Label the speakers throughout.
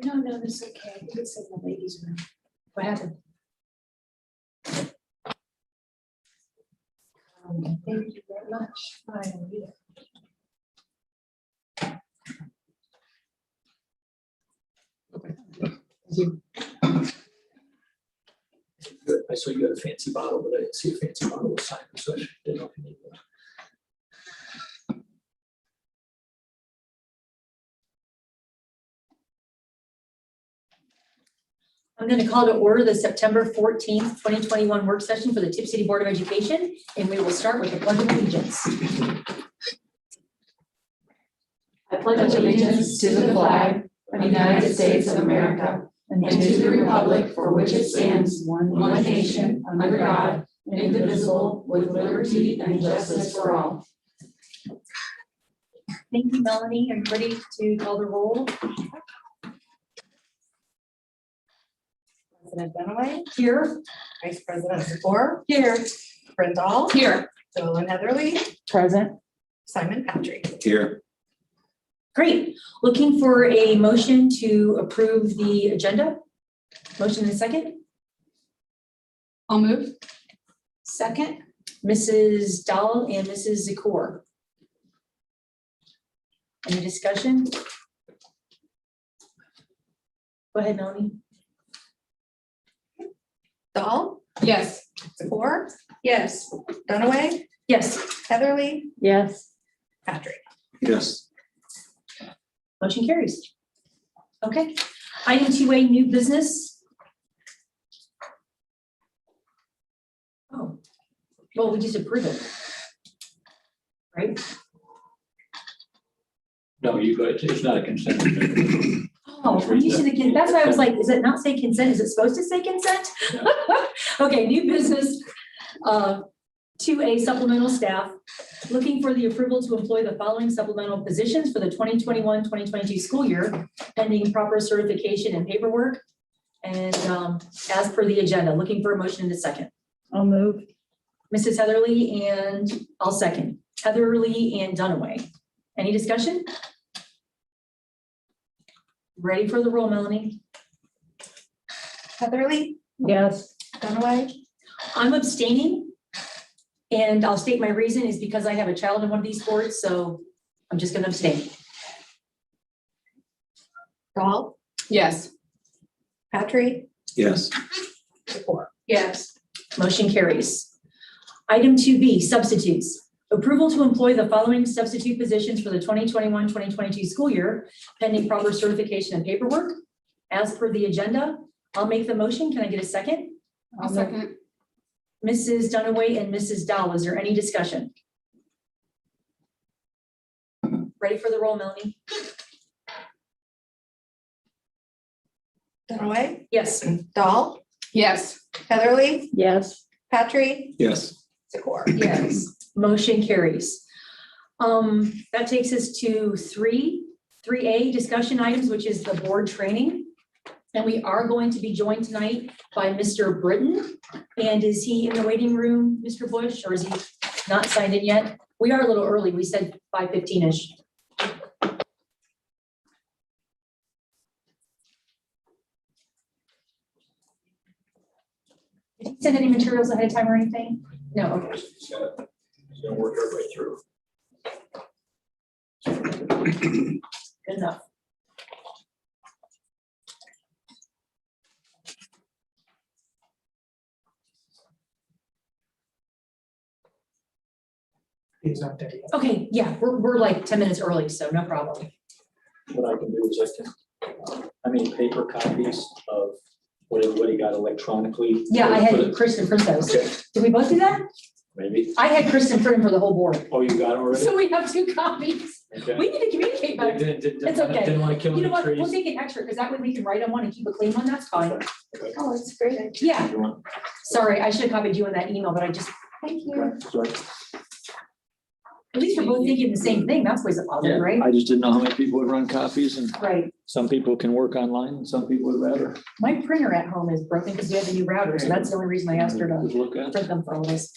Speaker 1: No, that's okay. I think it's in the ladies' room. What happened? Thank you very much. I don't need it.
Speaker 2: I saw you got a fancy bottle, but I didn't see a fancy bottle of cider, so I didn't know if you needed one.
Speaker 3: I'm going to call to order the September 14th, 2021 work session for the Tipp City Board of Education, and we will start with the Pledge of Allegiance. I pledge
Speaker 4: allegiance to the flag of the United States of America and to the republic for which it stands, one nation, under God, indivisible, with liberty and justice for all.
Speaker 3: Thank you, Melanie. Are you ready to call the roll?
Speaker 5: President Dunaway,
Speaker 3: Here.
Speaker 5: Vice President Zakor,
Speaker 3: Here.
Speaker 5: Brent Dahl,
Speaker 3: Here.
Speaker 5: Jolyn Heatherly,
Speaker 4: Present.
Speaker 5: Simon Patrick.
Speaker 2: Here.
Speaker 3: Great. Looking for a motion to approve the agenda. Motion in a second.
Speaker 4: I'll move.
Speaker 3: Second. Mrs. Dahl and Mrs. Zakor. Any discussion? Go ahead, Melanie.
Speaker 5: Dahl,
Speaker 4: Yes.
Speaker 5: Zakor,
Speaker 3: Yes.
Speaker 5: Dunaway,
Speaker 3: Yes.
Speaker 5: Heatherly,
Speaker 4: Yes.
Speaker 5: Patrick.
Speaker 2: Yes.
Speaker 3: Motion carries. Okay. Item 2A, new business. Oh, well, we just approve it. Right?
Speaker 2: No, you go, it's not a consent. agenda.
Speaker 3: Oh, I'm used to the, that's why I was like, is it not say consent? Is it supposed to say consent? Okay, new business. 2A, supplemental staff. Looking for the approval to employ the following supplemental positions for the 2021-2022 school year, pending proper certification and paperwork. And as per the agenda, looking for a motion in a second.
Speaker 4: I'll move.
Speaker 3: Mrs. Heatherly and I'll second. Heatherly and Dunaway. Any discussion? Ready for the roll, Melanie?
Speaker 5: Heatherly,
Speaker 4: Yes.
Speaker 5: Dunaway,
Speaker 3: I'm abstaining. And I'll state my reason is because I have a child in one of these sports, so I'm just gonna abstain.
Speaker 5: Dahl,
Speaker 4: Yes.
Speaker 5: Patrick,
Speaker 2: Yes.
Speaker 5: Zakor.
Speaker 3: Yes. Motion carries. Item 2B, substitutes. Approval to employ the following substitute positions for the 2021-2022 school year, pending proper certification and paperwork. As per the agenda, I'll make the motion. Can I get a second?
Speaker 4: I'll second.
Speaker 3: Mrs. Dunaway and Mrs. Dahl, is there any discussion? Ready for the roll, Melanie?
Speaker 5: Dunaway,
Speaker 3: Yes.
Speaker 5: Dahl,
Speaker 4: Yes.
Speaker 5: Heatherly,
Speaker 4: Yes.
Speaker 5: Patrick,
Speaker 2: Yes.
Speaker 5: Zakor.
Speaker 3: Yes. Motion carries. That takes us to 3A, discussion items, which is the board training. And we are going to be joined tonight by Mr. Britton. And is he in the waiting room, Mr. Bush, or is he not signed in yet? We are a little early. We said 5:15-ish. Did he send any materials ahead of time or anything? No, okay.
Speaker 2: He's gonna work our way through.
Speaker 3: Good enough.
Speaker 2: He's not there yet.
Speaker 3: Okay, yeah, we're like 10 minutes early, so no problem.
Speaker 2: What I can do is I made paper copies of what he got electronically.
Speaker 3: Yeah, I
Speaker 2: Put
Speaker 3: had
Speaker 2: it-
Speaker 3: Kristen print those.
Speaker 2: Okay,
Speaker 3: Did we both do that?
Speaker 2: maybe.
Speaker 3: I had Kristen print them for the whole board.
Speaker 2: Oh, you got it already?
Speaker 3: So we have 2 copies.
Speaker 2: Okay.
Speaker 3: We need to communicate better. It's okay.
Speaker 2: Didn't want to kill
Speaker 3: You know
Speaker 2: any
Speaker 3: what, we'll
Speaker 2: trees.
Speaker 3: take an extra, because that way we can write on one and keep a clean one, that's fine.
Speaker 2: Okay.
Speaker 5: Oh, it's great.
Speaker 3: Yeah,
Speaker 2: You want-
Speaker 3: sorry, I should have copied you on that email, but I just,
Speaker 5: Thank you.
Speaker 2: Sorry.
Speaker 3: at least we're both thinking the same thing, that's always a positive, right?
Speaker 6: I just didn't know how many people would run copies, and
Speaker 3: Right.
Speaker 6: some people can work online and some people would rather
Speaker 3: My printer at home is broken because we have a new router, so that's the only reason I asked her
Speaker 6: just
Speaker 3: to
Speaker 6: look at.
Speaker 3: print them for all of us.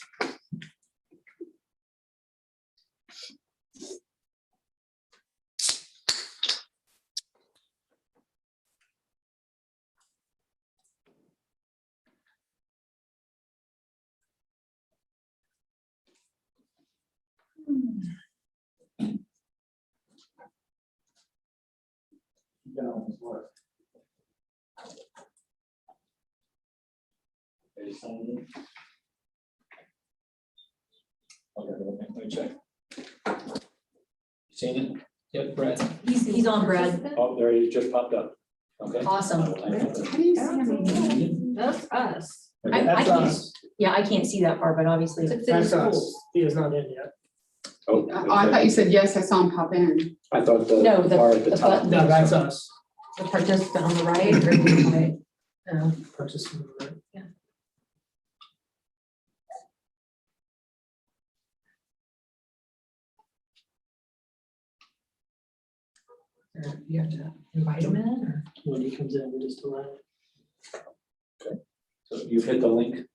Speaker 2: Okay, let me check. Seen it? Yep, Brad.
Speaker 3: He's on, Brad.
Speaker 2: Oh, there he just popped up. Okay.
Speaker 3: Awesome.
Speaker 4: How do you see him?
Speaker 5: That's us.
Speaker 2: Okay,
Speaker 3: I
Speaker 2: that's
Speaker 3: can't-
Speaker 2: us.
Speaker 3: Yeah, I can't see that far, but obviously.
Speaker 5: It's in school.
Speaker 7: He is not in yet.
Speaker 2: Oh,
Speaker 4: I thought you said yes, I saw him pop in.
Speaker 2: I thought the
Speaker 3: No, the-
Speaker 2: bar at the
Speaker 3: the
Speaker 2: top.
Speaker 3: button.
Speaker 7: No, that's us.
Speaker 3: The participant on the right or the right?
Speaker 7: Participant, right?
Speaker 3: You have to invite him in or?
Speaker 7: When he comes in, we just allow it.
Speaker 2: So you've hit the link.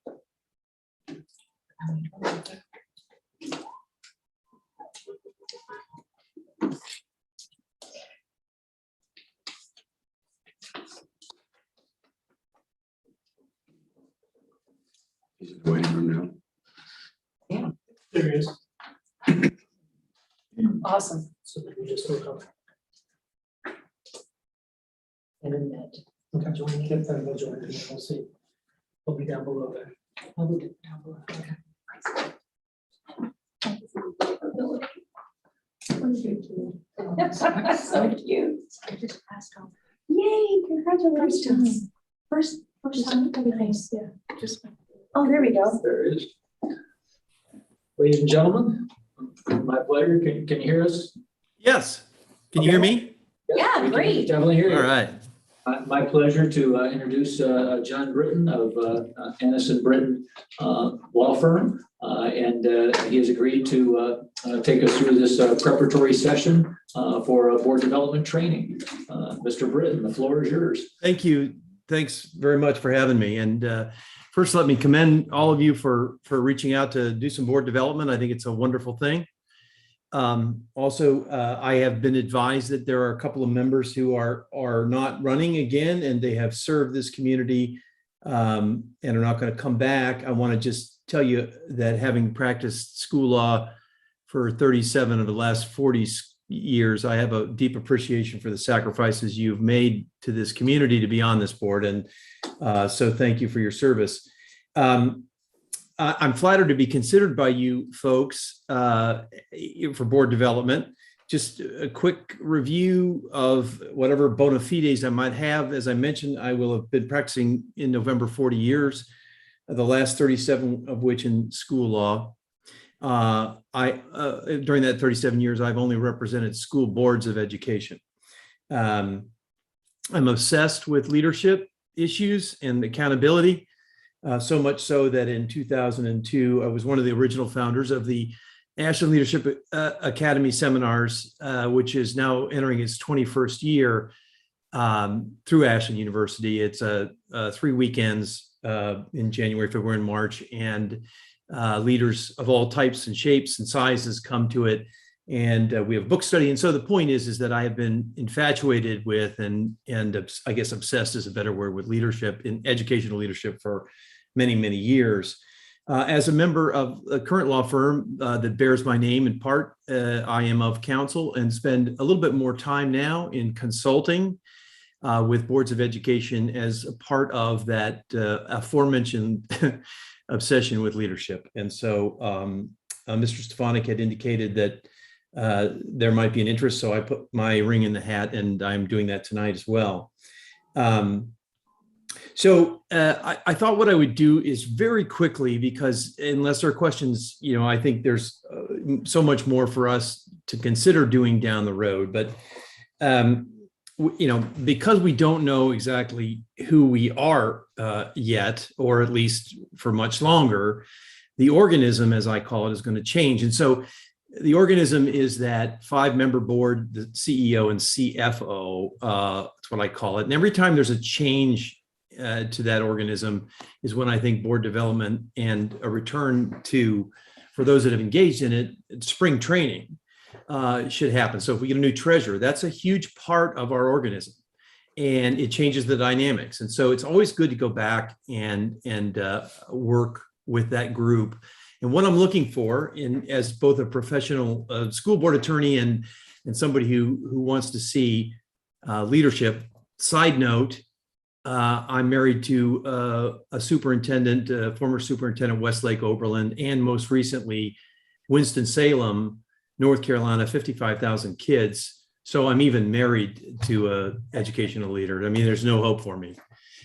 Speaker 8: Waiting room now.
Speaker 7: There he is.
Speaker 3: Awesome.
Speaker 7: So then we just look up.
Speaker 3: And then that.
Speaker 7: Okay, join, get them, we'll join, and we'll see. We'll be down below there.
Speaker 3: I'll look it down below. Okay. So cute. I just passed on. Yay, congratulations. First time, nice, yeah. Just. Oh, there we go.
Speaker 2: There it is.
Speaker 7: Ladies and gentlemen,
Speaker 2: My pleasure. Can you hear us?
Speaker 9: Yes. Can you hear me?
Speaker 3: Yeah,
Speaker 2: we can
Speaker 3: great.
Speaker 2: Definitely hear you.
Speaker 9: All right.
Speaker 2: My pleasure to introduce John Britton of Annis and Britton Law Firm. And he has agreed to take us through this preparatory session for board development training. Mr. Britton, the floor is yours.
Speaker 9: Thank you. Thanks very much for having me. And first, let me commend all of you for reaching out to do some board development. I think it's a wonderful thing. Also, I have been advised that there are a couple of members who are not running again, and they have served this community and are not going to come back. I want to just tell you that having practiced school law for 37 of the last 40 years, I have a deep appreciation for the sacrifices you've made to this community to be on this board. And so thank you for your service. I'm flattered to be considered by you folks for board development. Just a quick review of whatever bona fides I might have. As I mentioned, I will have been practicing in November 40 years, the last 37 of which in school law. During that 37 years, I've only represented school boards of education. I'm obsessed with leadership issues and accountability. So much so that in 2002, I was one of the original founders of the Ashland Leadership Academy seminars, which is now entering its 21st year through Ashland University. It's 3 weekends in January, February, and March, and leaders of all types and shapes and sizes come to it. And we have book study. And so the point is that I have been infatuated with and I guess obsessed is a better word with leadership, in educational leadership for many, many years. As a member of a current law firm that bears my name in part, I am of counsel and spend a little bit more time now in consulting with boards of education as a part of that aforementioned obsession with leadership. And so Mr. Stefanik had indicated that there might be an interest, so I put my ring in the hat, and I'm doing that tonight as well. So I thought what I would do is very quickly, because unless there are questions, I think there's so much more for us to consider doing down the road. But, because we don't know exactly who we are yet, or at least for much longer, the organism, as I call it, is going to change. And so the organism is that 5-member board, the CEO and CFO, that's what I call it. And every time there's a change to that organism is when I think board development and a return to, for those that have engaged in it, spring training should happen. So if we get a new treasurer, that's a huge part of our organism, and it changes the dynamics. And so it's always good to go back and work with that group And what I'm looking for as both a professional school board attorney and somebody who wants to see leadership. Side note, I'm married to a superintendent, former superintendent Westlake Oberlin, and most recently Winston-Salem, North Carolina, 55,000 kids. So I'm even married to a educational leader. I mean, there's no hope for me.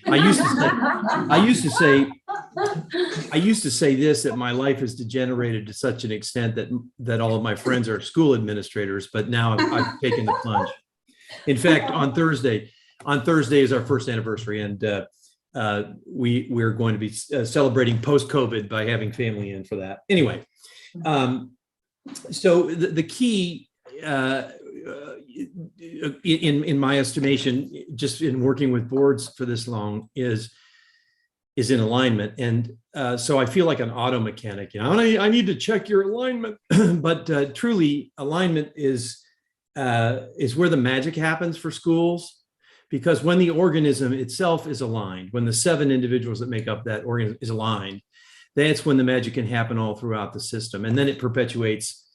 Speaker 9: I used to say this, that my life has degenerated to such an extent that all of my friends are school administrators, but now I've taken the plunge. In fact, on Thursday is our first anniversary, and we're going to be celebrating post-COVID by having family in for that. Anyway, so the key, in my estimation, just in working with boards for this long, is in alignment. And so I feel like an auto mechanic. I need to check your alignment, but truly, alignment is where the magic happens for schools. Because when the organism itself is aligned, when the 7 individuals that make up that organism is aligned, that's when the magic can happen all throughout the system. And then it perpetuates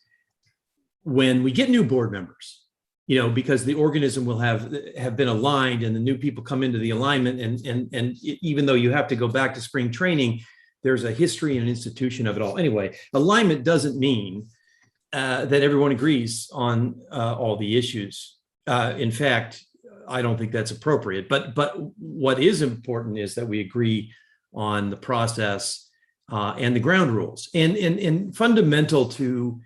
Speaker 9: when we get new board members, because the organism will have been aligned, and the new people come into the alignment. And even though you have to go back to spring training, there's a history and an institution of it all. Anyway, alignment doesn't mean that everyone agrees on all the issues. In fact, I don't think that's appropriate. But what is important is that we agree on the process and the ground rules. And fundamental to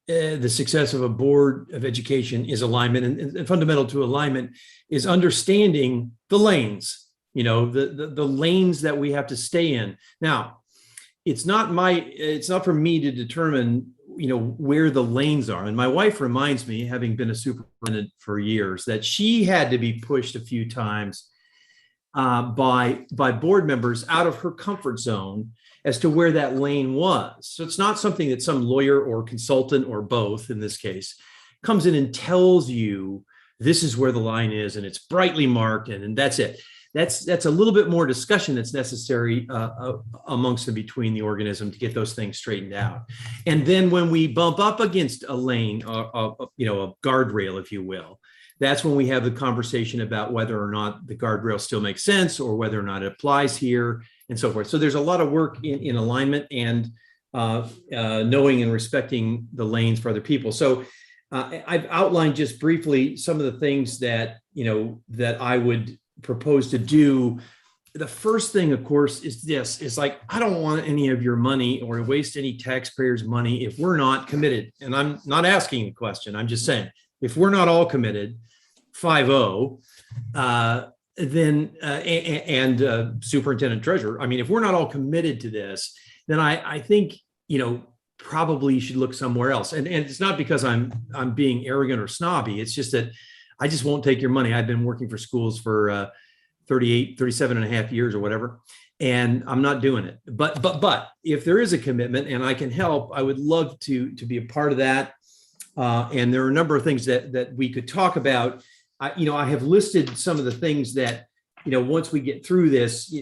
Speaker 9: the success of a board of education is alignment, and fundamental to alignment is understanding the lanes. The lanes that we have to stay in. Now, it's not for me to determine where the lanes are. And my wife reminds me, having been a superintendent for years, that she had to be pushed a few times by board members out of her comfort zone as to where that lane was. So it's not something that some lawyer or consultant, or both in this case, comes in and tells you this is where the line is, and it's brightly marked, and that's it. That's a little bit more discussion that's necessary amongst and between the organism to get those things straightened out. And then when we bump up against a lane, a guardrail, if you will, that's when we have the conversation about whether or not the guardrail still makes sense, or whether or not it applies here, and so forth. So there's a lot of work in alignment and knowing and respecting the lanes for other people. So I've outlined just briefly some of the things that I would propose to do. The first thing, of course, is this: is like, I don't want any of your money or waste any taxpayers' money if we're not committed. And I'm not asking the question, I'm just saying, if we're not all committed, 5-0, then superintendent treasurer, I mean, if we're not all committed to this, then I think probably you should look somewhere else. And it's not because I'm being arrogant or snobby. It's just that I just won't take your money. I've been working for schools for 37 and a half years or whatever, and I'm not doing it. But if there is a commitment and I can help, I would love to be a part of that. And there are a number of things that we could talk about. I have listed some of the things that, once we get through this,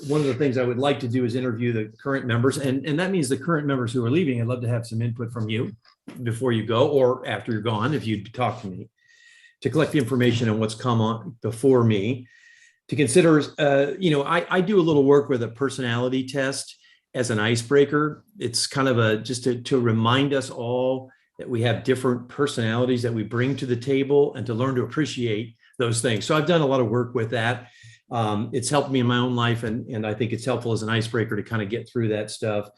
Speaker 9: one of the things I would like to do is interview the current members. And that means the current members who are leaving, I'd love to have some input from you before you go, or after you're gone, if you'd talk to me, to collect the information on what's come on before me, to consider, I do a little work with a personality test as an icebreaker. It's kind of just to remind us all that we have different personalities that we bring to the table, and to learn to appreciate those things. So I've done a lot of work with that. It's helped me in my own life, and I think it's helpful as an icebreaker to kind of get through that stuff,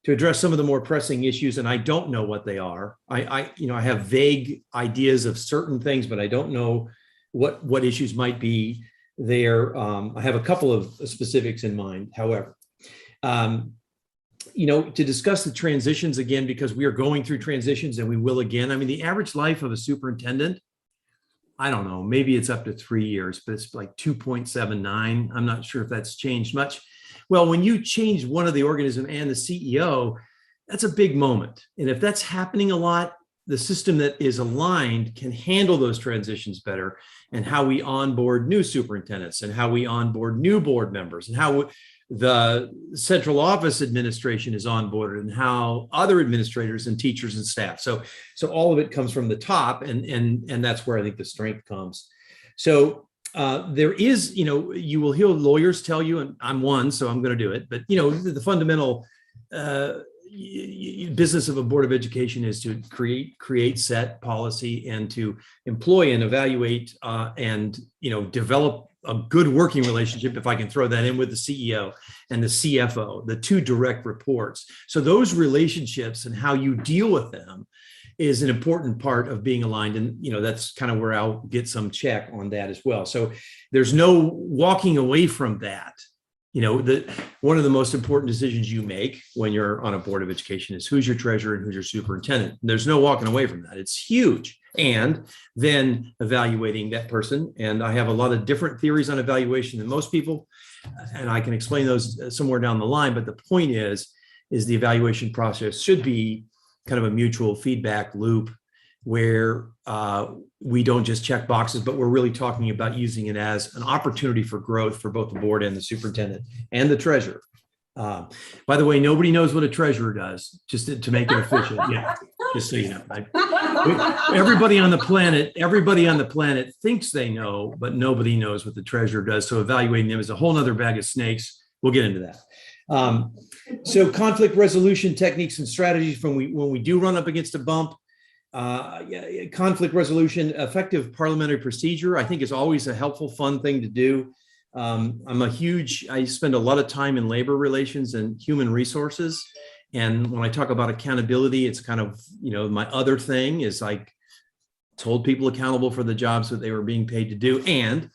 Speaker 9: to address some of the more pressing issues. And I don't know what they are. I have vague ideas of certain things, but I don't know what issues might be there. I have a couple of specifics in mind, however. To discuss the transitions again, because we are going through transitions, and we will again. I mean, the average life of a superintendent, I don't know, maybe it's up to 3 years, but it's like 2.79. I'm not sure if that's changed much. Well, when you change one of the organism and the CEO, that's a big moment. And if that's happening a lot, the system that is aligned can handle those transitions better, and how we onboard new superintendents, and how we onboard new board members, and how the central office administration is onboarded and how other administrators and teachers and staff. So all of it comes from the top, and that's where I think the strength comes. So there is, you will hear lawyers tell you, and I'm one, so I'm going to do it, but the fundamental business of a board of education is to create, set policy, and to employ and evaluate and develop a good working relationship, if I can throw that in, with the CEO and the CFO, the two direct reports. So those relationships and how you deal with them is an important part of being aligned. And, that's kind of where I'll get some check on that as well. So there's no walking away from that. One of the most important decisions you make when you're on a board of education is who's your treasurer and who's your superintendent. There's no walking away from that. It's huge. And then evaluating that person. And I have a lot of different theories on evaluation than most people, and I can explain those somewhere down the line. But the point is the evaluation process should be kind of a mutual feedback loop where we don't just check boxes, but we're really talking about using it as an opportunity for growth for both the board and the superintendent and the treasurer. By the way, nobody knows what a treasurer does, just to make it official. Yeah, just so you know. Everybody on the planet thinks they know, but nobody knows what the treasurer does. So evaluating them is a whole nother bag of snakes. We'll get into that. So conflict resolution techniques and strategies when we do run up against a bump. Conflict resolution, effective parliamentary procedure, I think is always a helpful, fun thing to do. I spend a lot of time in labor relations and human resources. And when I talk about accountability, it's kind of, my other thing is I told people accountable for the jobs that they were being paid to do. And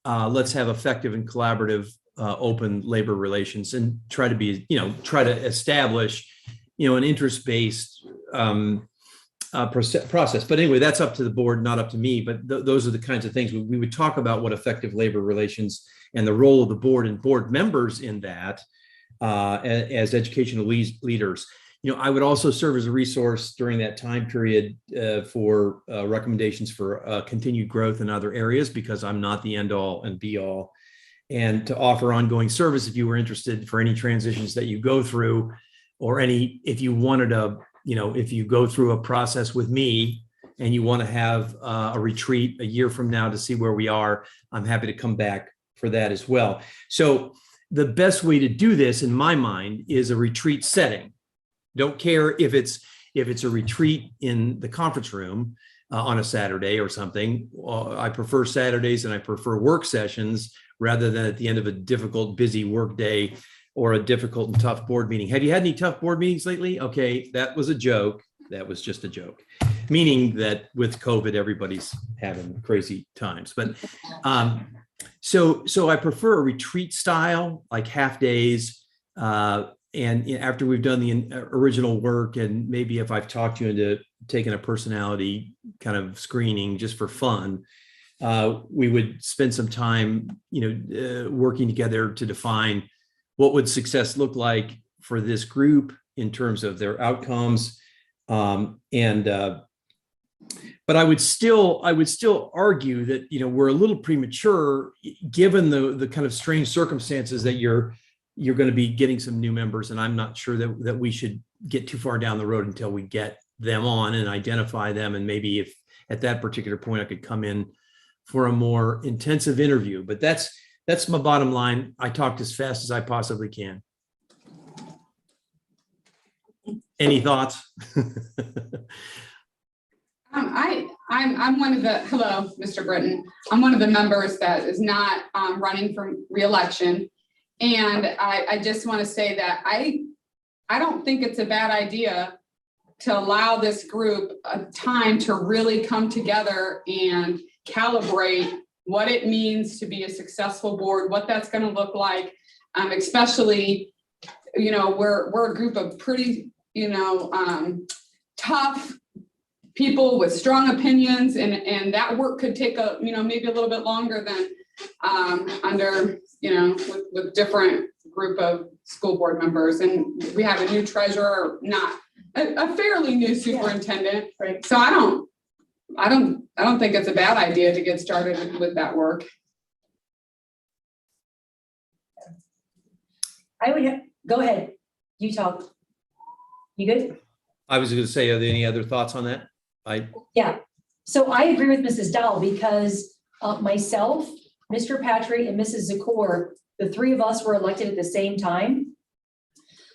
Speaker 9: let's have effective and collaborative open labor relations and try to establish, an interest-based process. But anyway, that's up to the board, not up to me. But those are the kinds of things we would talk about, what effective labor relations and the role of the board and board members in that as educational leaders. I would also serve as a resource during that time period for recommendations for continued growth in other areas, because I'm not the end all and be all, and to offer ongoing service if you were interested for any transitions that you go through, or if you wanted to, if you go through a process with me and you want to have a retreat a year from now to see where we are, I'm happy to come back for that as well. So the best way to do this, in my mind, is a retreat setting. Don't care if it's a retreat in the conference room on a Saturday or something. I prefer Saturdays, and I prefer work sessions rather than at the end of a difficult, busy work day or a difficult and tough board meeting. Have you had any tough board meetings lately? Okay, that was a joke. That was just a joke. Meaning that with COVID, everybody's having crazy times. But so I prefer a retreat style, like half days. And after we've done the original work, and maybe if I've talked you into taking a personality kind of screening just for fun, we would spend some time, working together to define what would success look like for this group in terms of their outcomes. But I would still argue that, we're a little premature given the kind of strange circumstances that you're going to be getting some new members. And I'm not sure that we should get too far down the road until we get them on and identify them. And maybe if at that particular point I could come in for a more intensive interview, but that's my bottom line. I talked as fast as I possibly can. Any thoughts?
Speaker 4: I'm one of the, hello, Mr. Britton. I'm one of the members that is not running for re-election. And I just want to say that I don't think it's a bad idea to allow this group a time to really come together and calibrate what it means to be a successful board, what that's going to look like, especially, we're a group of pretty, tough people with strong opinions, and that work could take maybe a little bit longer than under, with different group of school board members. And we have a new treasurer, not a fairly new superintendent. Right. So I don't think it's a bad idea to get started with that work.
Speaker 3: I would have, go ahead, you talk. You good?
Speaker 9: I was going to say, are there any other thoughts on that?
Speaker 3: Yeah, so I agree with Mrs. Dowell because myself, Mr. Patry and Mrs. Zakor, the three of us were elected at the same time.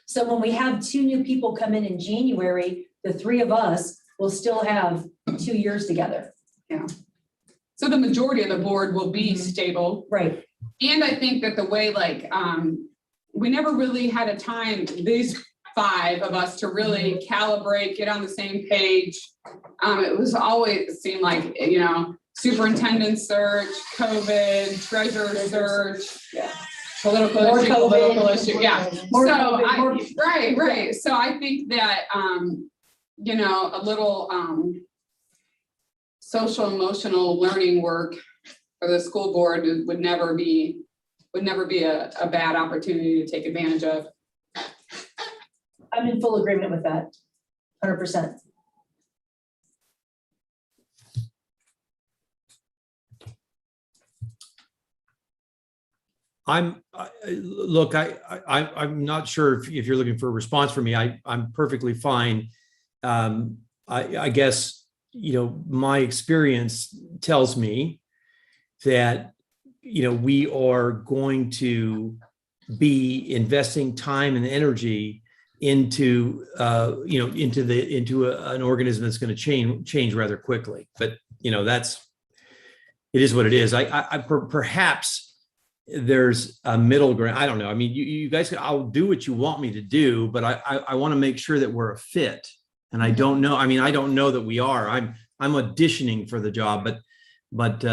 Speaker 3: So when we have two new people come in January, the three of us will still have 2 years together.
Speaker 4: So the majority of the board will be stable.
Speaker 3: Right.
Speaker 4: And I think that the way we never really had a time, these 5 of us, to really calibrate, get on the same page. It was always, it seemed like, superintendent search, COVID, treasurer search.
Speaker 3: Yeah.
Speaker 4: Political
Speaker 3: More
Speaker 4: issue,
Speaker 3: COVID.
Speaker 4: political issue, yeah.
Speaker 3: More
Speaker 4: So
Speaker 3: COVID, more-
Speaker 4: right. So I think that, a little social emotional learning work for the school board would never be a bad opportunity to take advantage of.
Speaker 3: I'm in full agreement with that, 100%.
Speaker 9: I'm not sure if you're looking for a response from me. I'm perfectly fine. I guess, my experience tells me that, we are going to be investing time and energy into an organism that's going to change rather quickly. But, it is what it is. Perhaps there's a middle ground. I don't know. I mean, you guys, I'll do what you want me to do, but I want to make sure that we're a fit. And I don't know. I mean, I don't know that we are. I'm auditioning for the job, but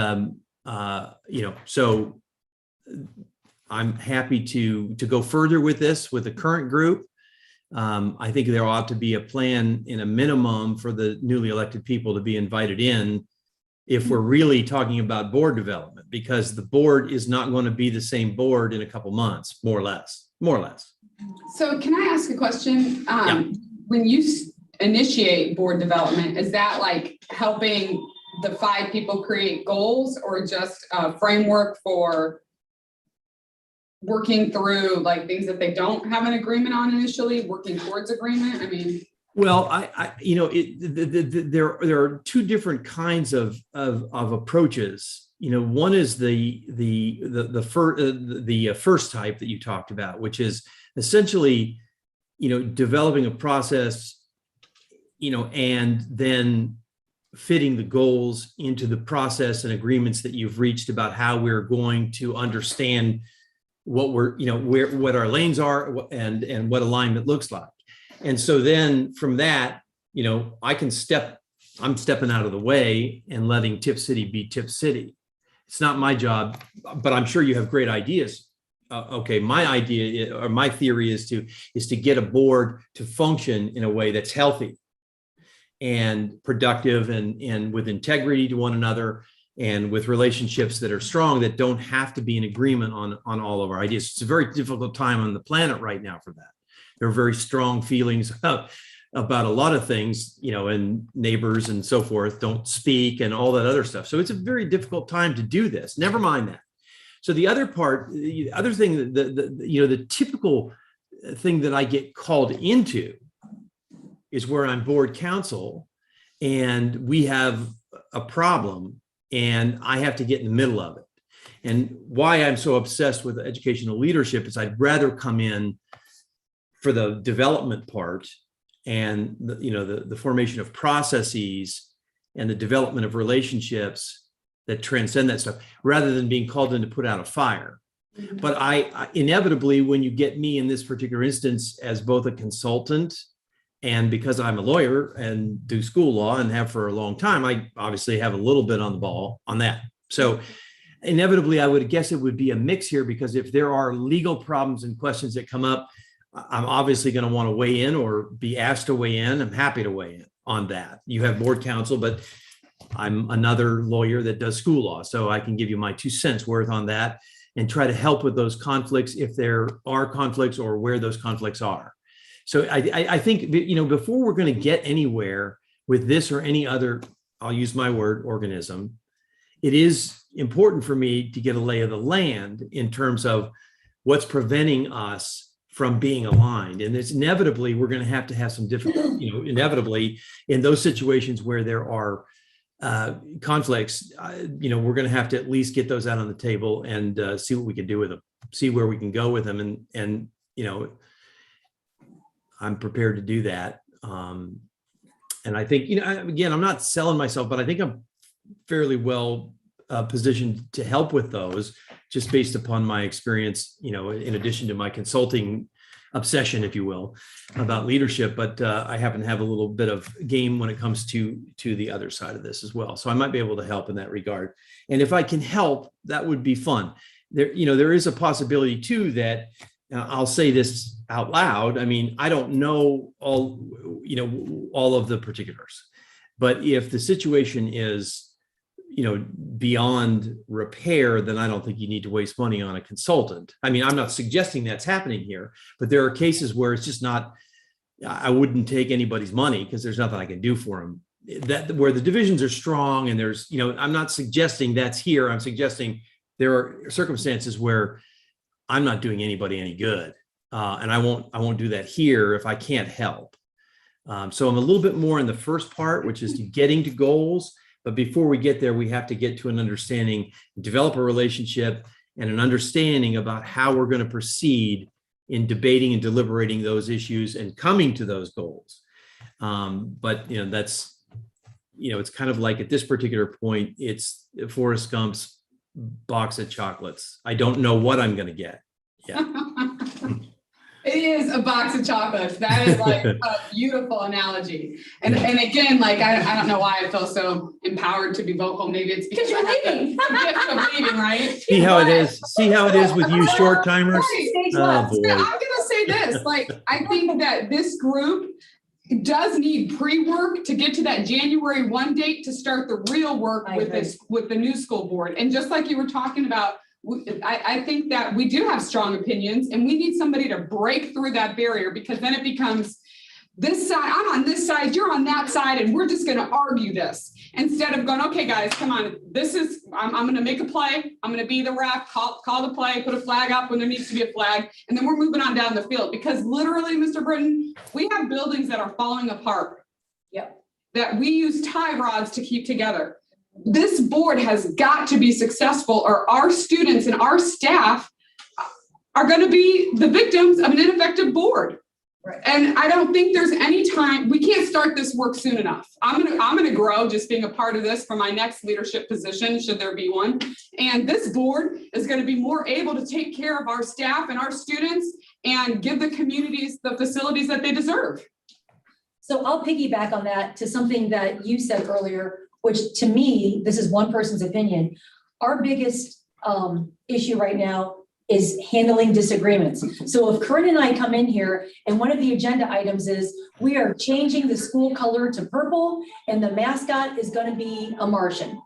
Speaker 9: so I'm happy to go further with this with the current group. I think there ought to be a plan in a minimum for the newly elected people to be invited in if we're really talking about board development, because the board is not going to be the same board in a couple months, more or less.
Speaker 4: So can I ask a question?
Speaker 9: Yeah.
Speaker 4: When you initiate board development, is that like helping the 5 people create goals, or just a framework for working through like things that they don't have an agreement on initially, working towards agreement? I mean,
Speaker 9: well, there are 2 different kinds of approaches. One is the first type that you talked about, which is essentially, developing a process, and then fitting the goals into the process and agreements that you've reached about how we're going to understand what what our lanes are and what alignment looks like. And so then from that, I'm stepping out of the way and letting Tipp City be Tipp City. It's not my job, but I'm sure you have great ideas. Okay, my idea or my theory is to get a board to function in a way that's healthy and productive and with integrity to one another and with relationships that are strong, that don't have to be in agreement on all of our ideas. It's a very difficult time on the planet right now for that. There are very strong feelings about a lot of things, and neighbors and so forth don't speak and all that other stuff. So it's a very difficult time to do this. Never mind that. So the other thing, the typical thing that I get called into is where I'm board counsel and we have a problem and I have to get in the middle of it. And why I'm so obsessed with educational leadership is I'd rather come in for the development part and the formation of processes and the development of relationships that transcend that stuff, rather than being called in to put out a fire. Mm-hmm. But I inevitably, when you get me in this particular instance as both a consultant and because I'm a lawyer and do school law and have for a long time, I obviously have a little bit on the ball on that. So inevitably, I would guess it would be a mix here, because if there are legal problems and questions that come up, I'm obviously going to want to weigh in or be asked to weigh in. I'm happy to weigh in on that. You have board counsel, but I'm another lawyer that does school law. So I can give you my 2 cents worth on that and try to help with those conflicts if there are conflicts or where those conflicts are. So I think, before we're going to get anywhere with this or any other, I'll use my word, organism, it is important for me to get a lay of the land in terms of what's preventing us from being aligned. And it's inevitably, we're going to have some different, inevitably in those situations where there are conflicts, we're going to have to at least get those out on the table and see what we can do with them, see where we can go with them. And I'm prepared to do that. And I think, again, I'm not selling myself, but I think I'm fairly well positioned to help with those just based upon my experience, in addition to my consulting obsession, if you will, about leadership. But I happen to have a little bit of game when it comes to the other side of this as well. So I might be able to help in that regard. And if I can help, that would be fun. There is a possibility too that I'll say this out loud. I mean, I don't know all of the particulars, but if the situation is, beyond repair, then I don't think you need to waste money on a consultant. I mean, I'm not suggesting that's happening here, but there are cases where it's just not, I wouldn't take anybody's money because there's nothing I can do for them. That where the divisions are strong and there's, I'm not suggesting that's here. I'm suggesting there are circumstances where I'm not doing anybody any good. And I won't do that here if I can't help. So I'm a little bit more in the first part, which is to getting to goals. But before we get there, we have to get to an understanding, develop a relationship and an understanding about how we're going to proceed in debating and deliberating those issues and coming to those goals. But that's, it's kind of like at this particular point, it's Forrest Gump's box of chocolates. I don't know what I'm going to get. Yeah.
Speaker 4: It is a box of chocolates. That is like a beautiful analogy. And again, like, I don't know why I feel so empowered to be vocal. Maybe it's because
Speaker 3: you're
Speaker 4: leaving. The gift of leaving, right?
Speaker 9: See how it is. See how it is with you short timers.
Speaker 3: Stage
Speaker 9: Oh
Speaker 3: left.
Speaker 9: boy.
Speaker 4: I'm going to say this, like, I think that this group does need pre-work to get to that January 1 date to start the real work
Speaker 3: I
Speaker 4: with
Speaker 3: agree.
Speaker 4: with the new school board. And just like you were talking about, I think that we do have strong opinions and we need somebody to break through that barrier, because then it becomes this side, I'm on this side, you're on that side, and we're just going to argue this instead of going, okay, guys, come on. This is, I'm going to make a play. I'm going to be the ref, call the play, put a flag up when there needs to be a flag. And then we're moving on down the field, because literally, Mr. Britton, we have buildings that are falling apart.
Speaker 3: Yep.
Speaker 4: That we use tie rods to keep together. This board has got to be successful, or our students and our staff are going to be the victims of an ineffective board.
Speaker 3: Right.
Speaker 4: And I don't think there's any time, we can't start this work soon enough. I'm going to grow just being a part of this for my next leadership position, should there be one. And this board is going to be more able to take care of our staff and our students and give the communities the facilities that they deserve.
Speaker 3: So I'll piggyback on that to something that you said earlier, which to me, this is one person's opinion. Our biggest issue right now is handling disagreements. So if Corinne and I come in here and one of the agenda items is we are changing the school color to purple and the mascot is going to be a Martian.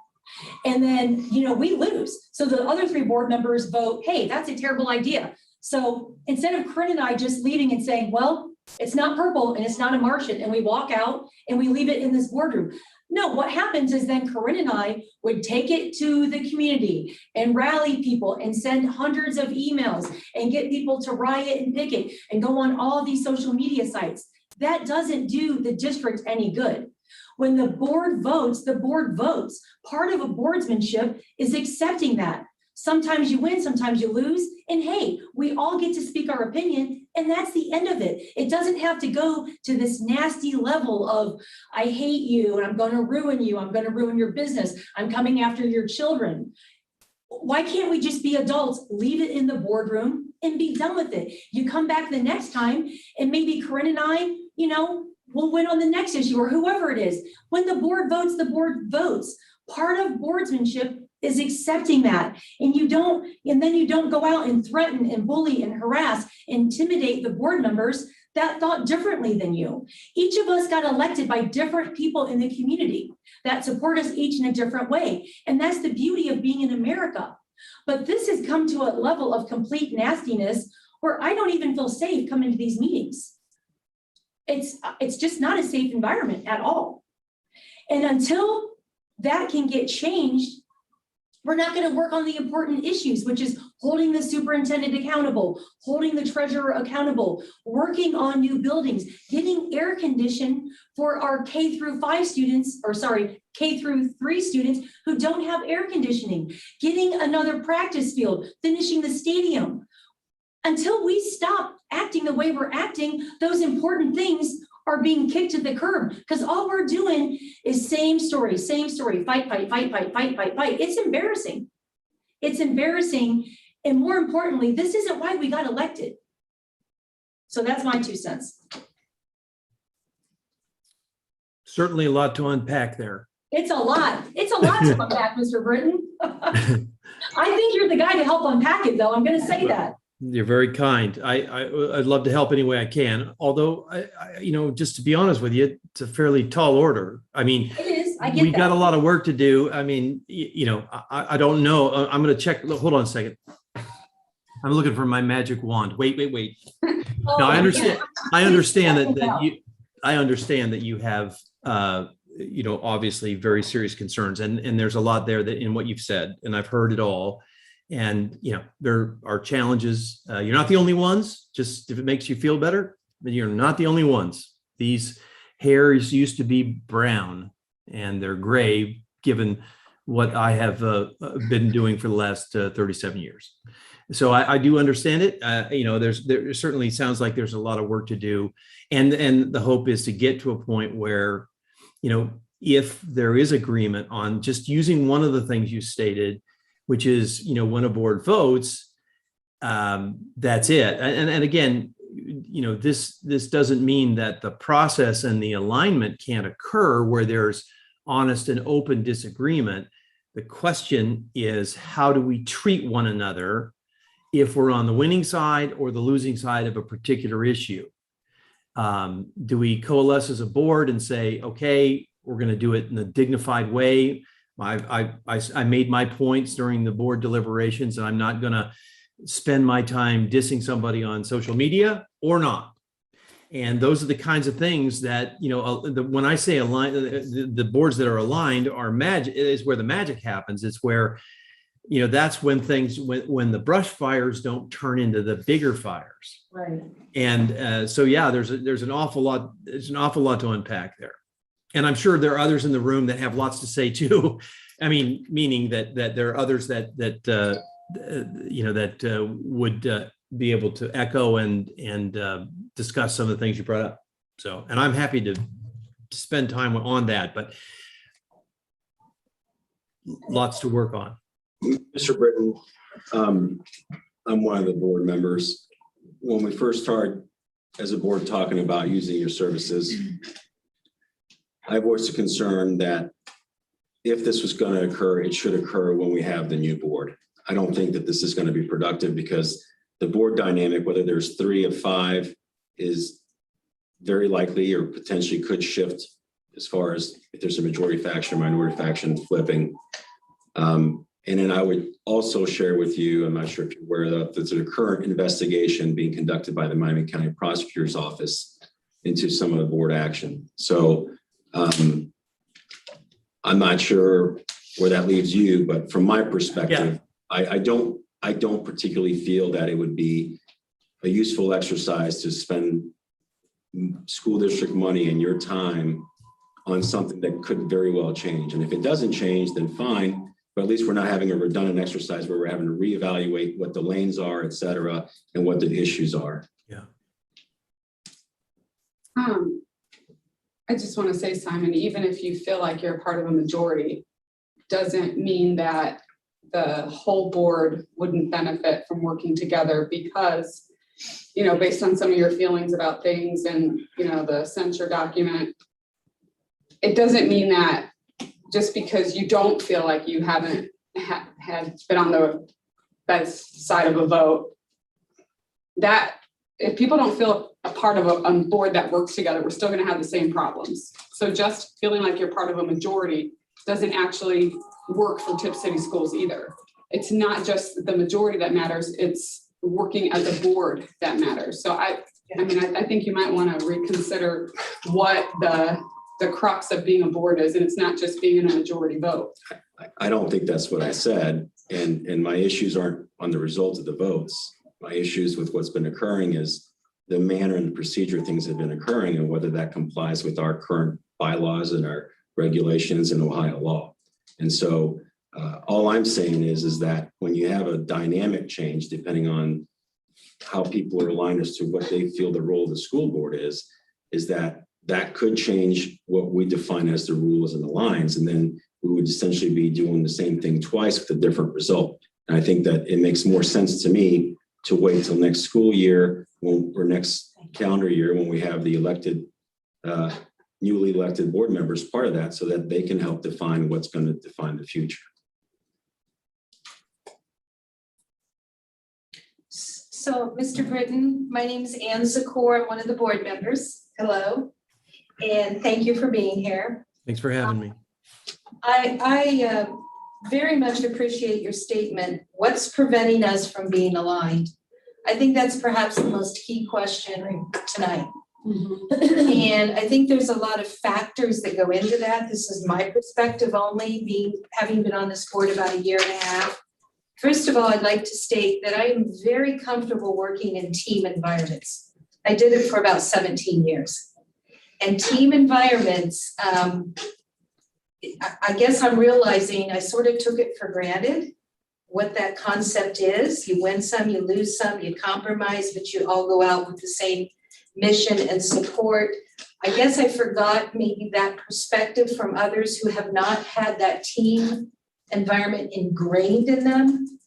Speaker 3: And then, we lose. So the other 3 board members vote, hey, that's a terrible idea. So instead of Corinne and I just leaving and saying, well, it's not purple and it's not a Martian, and we walk out and we leave it in this boardroom. No, what happens is then Corinne and I would take it to the community and rally people and send hundreds of emails and get people to riot and picket and go on all these social media sites. That doesn't do the district any good. When the board votes, the board votes. Part of a boardsmanship is accepting that. Sometimes you win, sometimes you lose. And hey, we all get to speak our opinion, and that's the end of it. It doesn't have to go to this nasty level of, I hate you, and I'm going to ruin you. I'm going to ruin your business. I'm coming after your children. Why can't we just be adults, leave it in the boardroom and be done with it? You come back the next time, and maybe Corinne and I, we'll win on the next issue, or whoever it is. When the board votes, the board votes. Part of boardsmanship is accepting that. And then you don't go out and threaten and bully and harass, intimidate the board members that thought differently than you. Each of us got elected by different people in the community that support us each in a different way. And that's the beauty of being in America. But this has come to a level of complete nastiness where I don't even feel safe coming to these meetings. It's just not a safe environment at all. And until that can get changed, We're not going to work on the important issues, which is holding the superintendent accountable, holding the treasurer accountable, working on new buildings, getting air conditioning for our K through 5 students, or sorry, K through 3 students who don't have air conditioning, getting another practice field, finishing the stadium. Until we stop acting the way we're acting, those important things are being kicked to the curb, because all we're doing is same story, fight, fight, fight, fight, fight, fight, fight. It's embarrassing. It's embarrassing. And more importantly, this isn't why we got elected. So that's my 2 cents.
Speaker 9: Certainly a lot to unpack there.
Speaker 3: It's a lot. It's a lot to unpack, Mr. Britton. I think you're the guy to help unpack it, though. I'm going to say that.
Speaker 9: You're very kind. I'd love to help any way I can. Although, just to be honest with you, it's a fairly tall order. I mean,
Speaker 3: It is. I get
Speaker 9: we
Speaker 3: that.
Speaker 9: got a lot of work to do. I mean, I don't know. I'm going to check. Hold on a second. I'm looking for my magic wand. Wait.
Speaker 3: Oh,
Speaker 9: No, I understand. I understand
Speaker 3: Please
Speaker 9: that you. I understand that you have, obviously very serious concerns, and there's a lot there that in what you've said, and I've heard it all. And, there are challenges. You're not the only ones, just if it makes you feel better, but you're not the only ones. These hairs used to be brown and they're gray, given what I have been doing for the last 37 years. So I do understand it. There certainly sounds like there's a lot of work to do. And the hope is to get to a point where, if there is agreement on just using one of the things you stated, which is, when a board votes, that's it. And again, this doesn't mean that the process and the alignment can't occur where there's honest and open disagreement. The question is, how do we treat one another if we're on the winning side or the losing side of a particular issue? Do we coalesce as a board and say, okay, we're going to do it in a dignified way? I made my points during the board deliberations, and I'm not going to spend my time dissing somebody on social media or not. And those are the kinds of things that, when I say align, the boards that are aligned are magic, is where the magic happens. It's where, that's when when the brush fires don't turn into the bigger fires.
Speaker 3: Right.
Speaker 9: And so, yeah, there's an awful lot to unpack there. And I'm sure there are others in the room that have lots to say too. I mean, meaning that there are others that would be able to echo and discuss some of the things you brought up. So, and I'm happy to spend time on that, but lots to work on.
Speaker 8: Mr. Britton, I'm one of the board members. When we first started as a board talking about using your services, I voiced a concern that if this was going to occur, it should occur when we have the new board. I don't think that this is going to be productive because the board dynamic, whether there's 3 of 5, is very likely or potentially could shift as far as if there's a majority faction or minority faction flipping. And then I would also share with you, I'm not sure if you're aware of that, there's a current investigation being conducted by the Miami County Prosecutor's Office into some of the board action. So I'm not sure where that leaves you, but from my perspective, I don't particularly feel that it would be a useful exercise to spend school district money and your time on something that could very well change. And if it doesn't change, then fine, but at least we're not having a redundant exercise where we're having to reevaluate what the lanes are, et cetera, and what the issues are.
Speaker 9: Yeah.
Speaker 4: I just want to say, Simon, even if you feel like you're a part of a majority, doesn't mean that the whole board wouldn't benefit from working together because, based on some of your feelings about things and, the censure document, it doesn't mean that just because you don't feel like you haven't had been on the best side of a vote, that if people don't feel a part of a board that works together, we're still going to have the same problems. So just feeling like you're part of a majority doesn't actually work for Tipp City Schools either. It's not just the majority that matters, it's working as a board that matters. So I think you might want to reconsider what the the crux of being a board is, and it's not just being in a majority vote.
Speaker 8: I don't think that's what I said. And my issues aren't on the result of the votes. My issues with what's been occurring is the manner and the procedure things have been occurring and whether that complies with our current bylaws and our regulations and Ohio law. And so all I'm saying is that when you have a dynamic change, depending on how people are aligned as to what they feel the role of the school board is that could change what we define as the rules and the lines. And then we would essentially be doing the same thing twice with a different result. And I think that it makes more sense to me to wait till next school year or next calendar year when we have the elected, newly elected board members part of that so that they can help define what's going to define the future.
Speaker 1: So, Mr. Britton, my name is Ann Zakor. I'm one of the board members. Hello. And thank you for being here.
Speaker 9: Thanks for having me.
Speaker 1: I very much appreciate your statement. What's preventing us from being aligned? I think that's perhaps the most key question tonight. And I think there's a lot of factors that go into that. This is my perspective only, having been on this board about a year and a half. First of all, I'd like to state that I am very comfortable working in team environments. I did it for about 17 years. And team environments, I guess I'm realizing I sort of took it for granted what that concept is. You win some, you lose some, you compromise, but you all go out with the same mission and support. I guess I forgot maybe that perspective from others who have not had that team environment ingrained in them,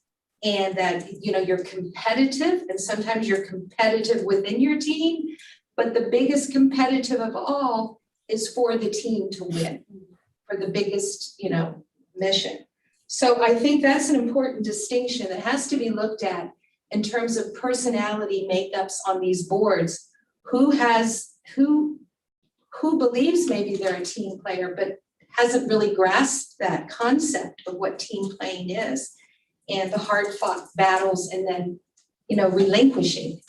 Speaker 1: and that, you know, you're competitive, and sometimes you're competitive within your team, but the biggest competitive of all is for the team to win, for the biggest, you know, mission. So I think that's an important distinction that has to be looked at in terms of personality makeups on these boards. Who believes maybe they're a team player, but hasn't really grasped that concept of what team playing is and the hard fought battles, and then, you know, relinquishing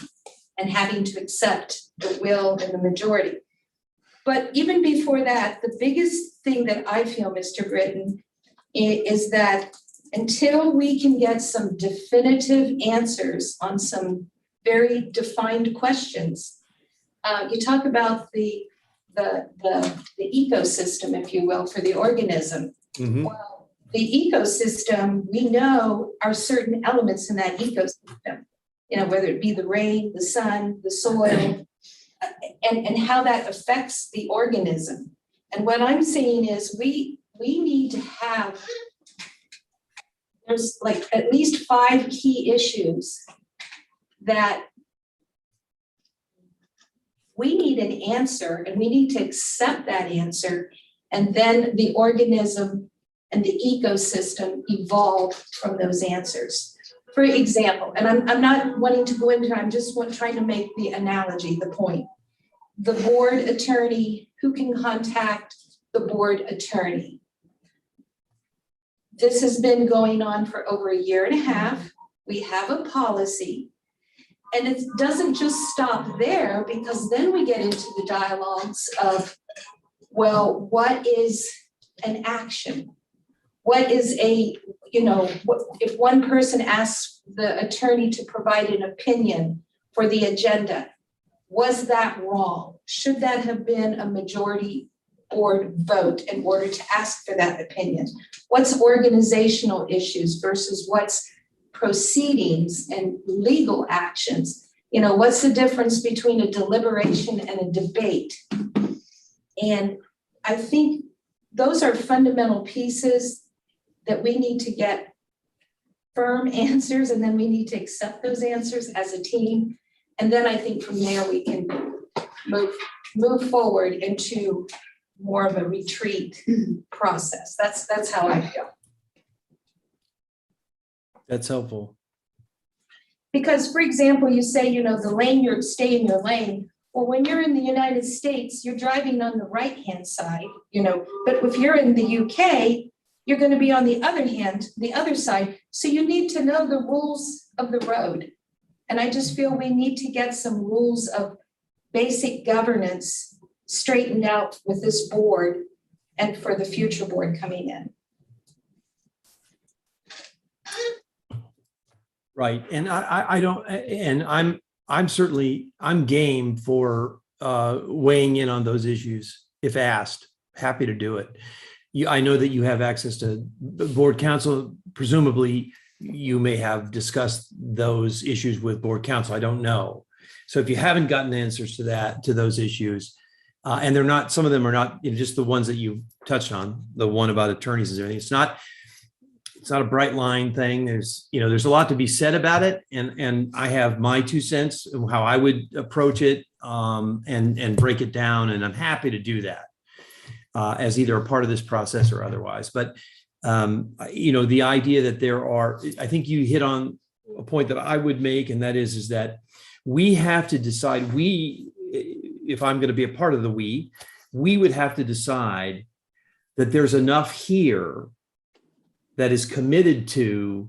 Speaker 1: and having to accept the will and the majority. But even before that, the biggest thing that I feel, Mr. Britton, is that until we can get some definitive answers on some very defined questions, you talk about the ecosystem, if you will, for the organism.
Speaker 9: Mhm.
Speaker 1: Well, the ecosystem, we know are certain elements in that ecosystem, you know, whether it be the rain, the sun, the soil, and how that affects the organism. And what I'm saying is we need to have, there's like at least 5 key issues that we need an answer, and we need to accept that answer, and then the organism and the ecosystem evolve from those answers. For example, and I'm not wanting to go into, I'm just trying to make the analogy, the point. The board attorney, who can contact the board attorney? This has been going on for over a year and a half. We have a policy. And it doesn't just stop there, because then we get into the dialogues of, well, what is an action? What is if one person asks the attorney to provide an opinion for the agenda, was that wrong? Should that have been a majority board vote in order to ask for that opinion? What's organizational issues versus what's proceedings and legal actions? You know, what's the difference between a deliberation and a debate? And I think those are fundamental pieces that we need to get firm answers, and then we need to accept those answers as a team. And then I think from there we can move forward into more of a retreat process. That's how I feel.
Speaker 9: That's helpful.
Speaker 1: Because, for example, you say, you know, the lane, stay in your lane. Well, when you're in the United States, you're driving on the right-hand side, you know, but if you're in the UK, you're going to be on the other side. So you need to know the rules of the road. And I just feel we need to get some rules of basic governance straightened out with this board and for the future board coming in.
Speaker 9: Right, and I don't, and I'm certainly, I'm game for weighing in on those issues if asked. Happy to do it. I know that you have access to board counsel. Presumably, you may have discussed those issues with board counsel. I don't know. So if you haven't gotten answers to those issues, and they're not, some of them are not, just the ones that you touched on, the one about attorneys and everything. It's not a bright line thing. There's a lot to be said about it. And I have my 2 cents of how I would approach it, and break it down. And I'm happy to do that as either a part of this process or otherwise. But, the idea that there are, I think you hit on a point that I would make, and that is that we have to decide, if I'm going to be a part of the we would have to decide that there's enough here that is committed to,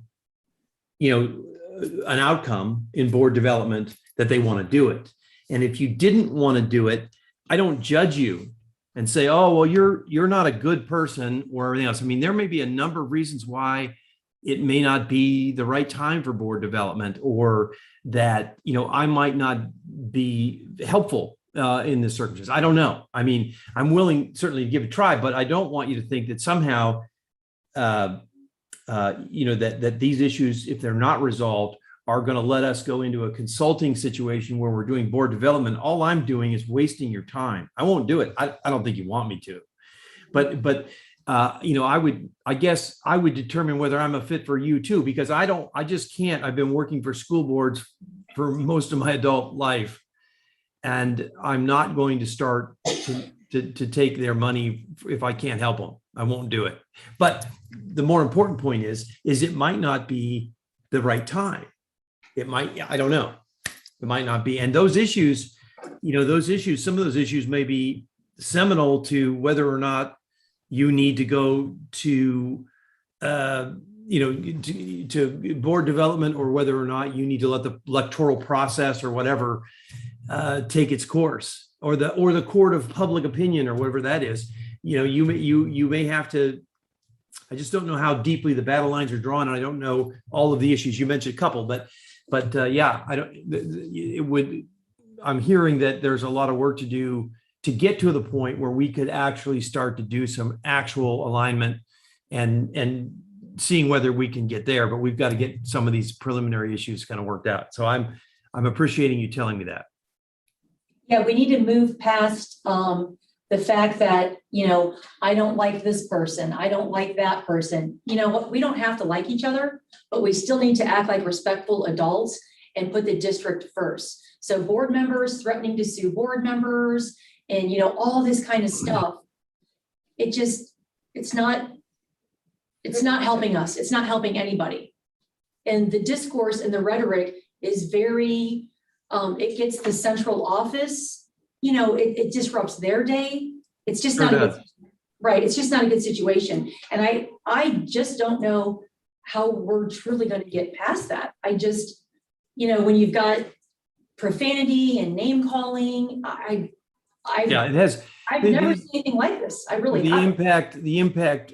Speaker 9: an outcome in board development that they want to do it. And if you didn't want to do it, I don't judge you and say, oh, well, you're not a good person or everything else. I mean, there may be a number of reasons why it may not be the right time for board development, or that, I might not be helpful in this circumstance. I don't know. I mean, I'm willing certainly to give it a try, but I don't want you to think that somehow, that these issues, if they're not resolved, are going to let us go into a consulting situation where we're doing board development. All I'm doing is wasting your time. I won't do it. I don't think you want me to, but I guess I would determine whether I'm a fit for you too, because I just can't. I've been working for school boards for most of my adult life, and I'm not going to start to take their money if I can't help them. I won't do it. But the more important point is it might not be the right time. It might, I don't know. It might not be. And those issues, some of those issues may be seminal to whether or not you need to go to, to board development, or whether or not you need to let the electoral process or whatever take its course, or the court of public opinion, or whatever that is. You may have to. I just don't know how deeply the battle lines are drawn, and I don't know all of the issues. You mentioned a couple, but yeah, I don't. It would. I'm hearing that there's a lot of work to do to get to the point where we could actually start to do some actual alignment and seeing whether we can get there. But we've got to get some of these preliminary issues kind of worked out. So I'm appreciating you telling me that.
Speaker 3: Yeah, we need to move past the fact that, I don't like this person, I don't like that person. You know what? We don't have to like each other, but we still need to act like respectful adults and put the district first. So board members threatening to sue board members and, all this kind of stuff. It's not helping us. It's not helping anybody. And the discourse and the rhetoric is very, it gets the central office, it disrupts their day. It's just not a good, right. It's just not a good situation. And I just don't know how we're truly going to get past that. I just, when you've got profanity and name calling,
Speaker 9: Yeah, it has.
Speaker 3: I've never seen anything like this. I really haven't.
Speaker 9: The impact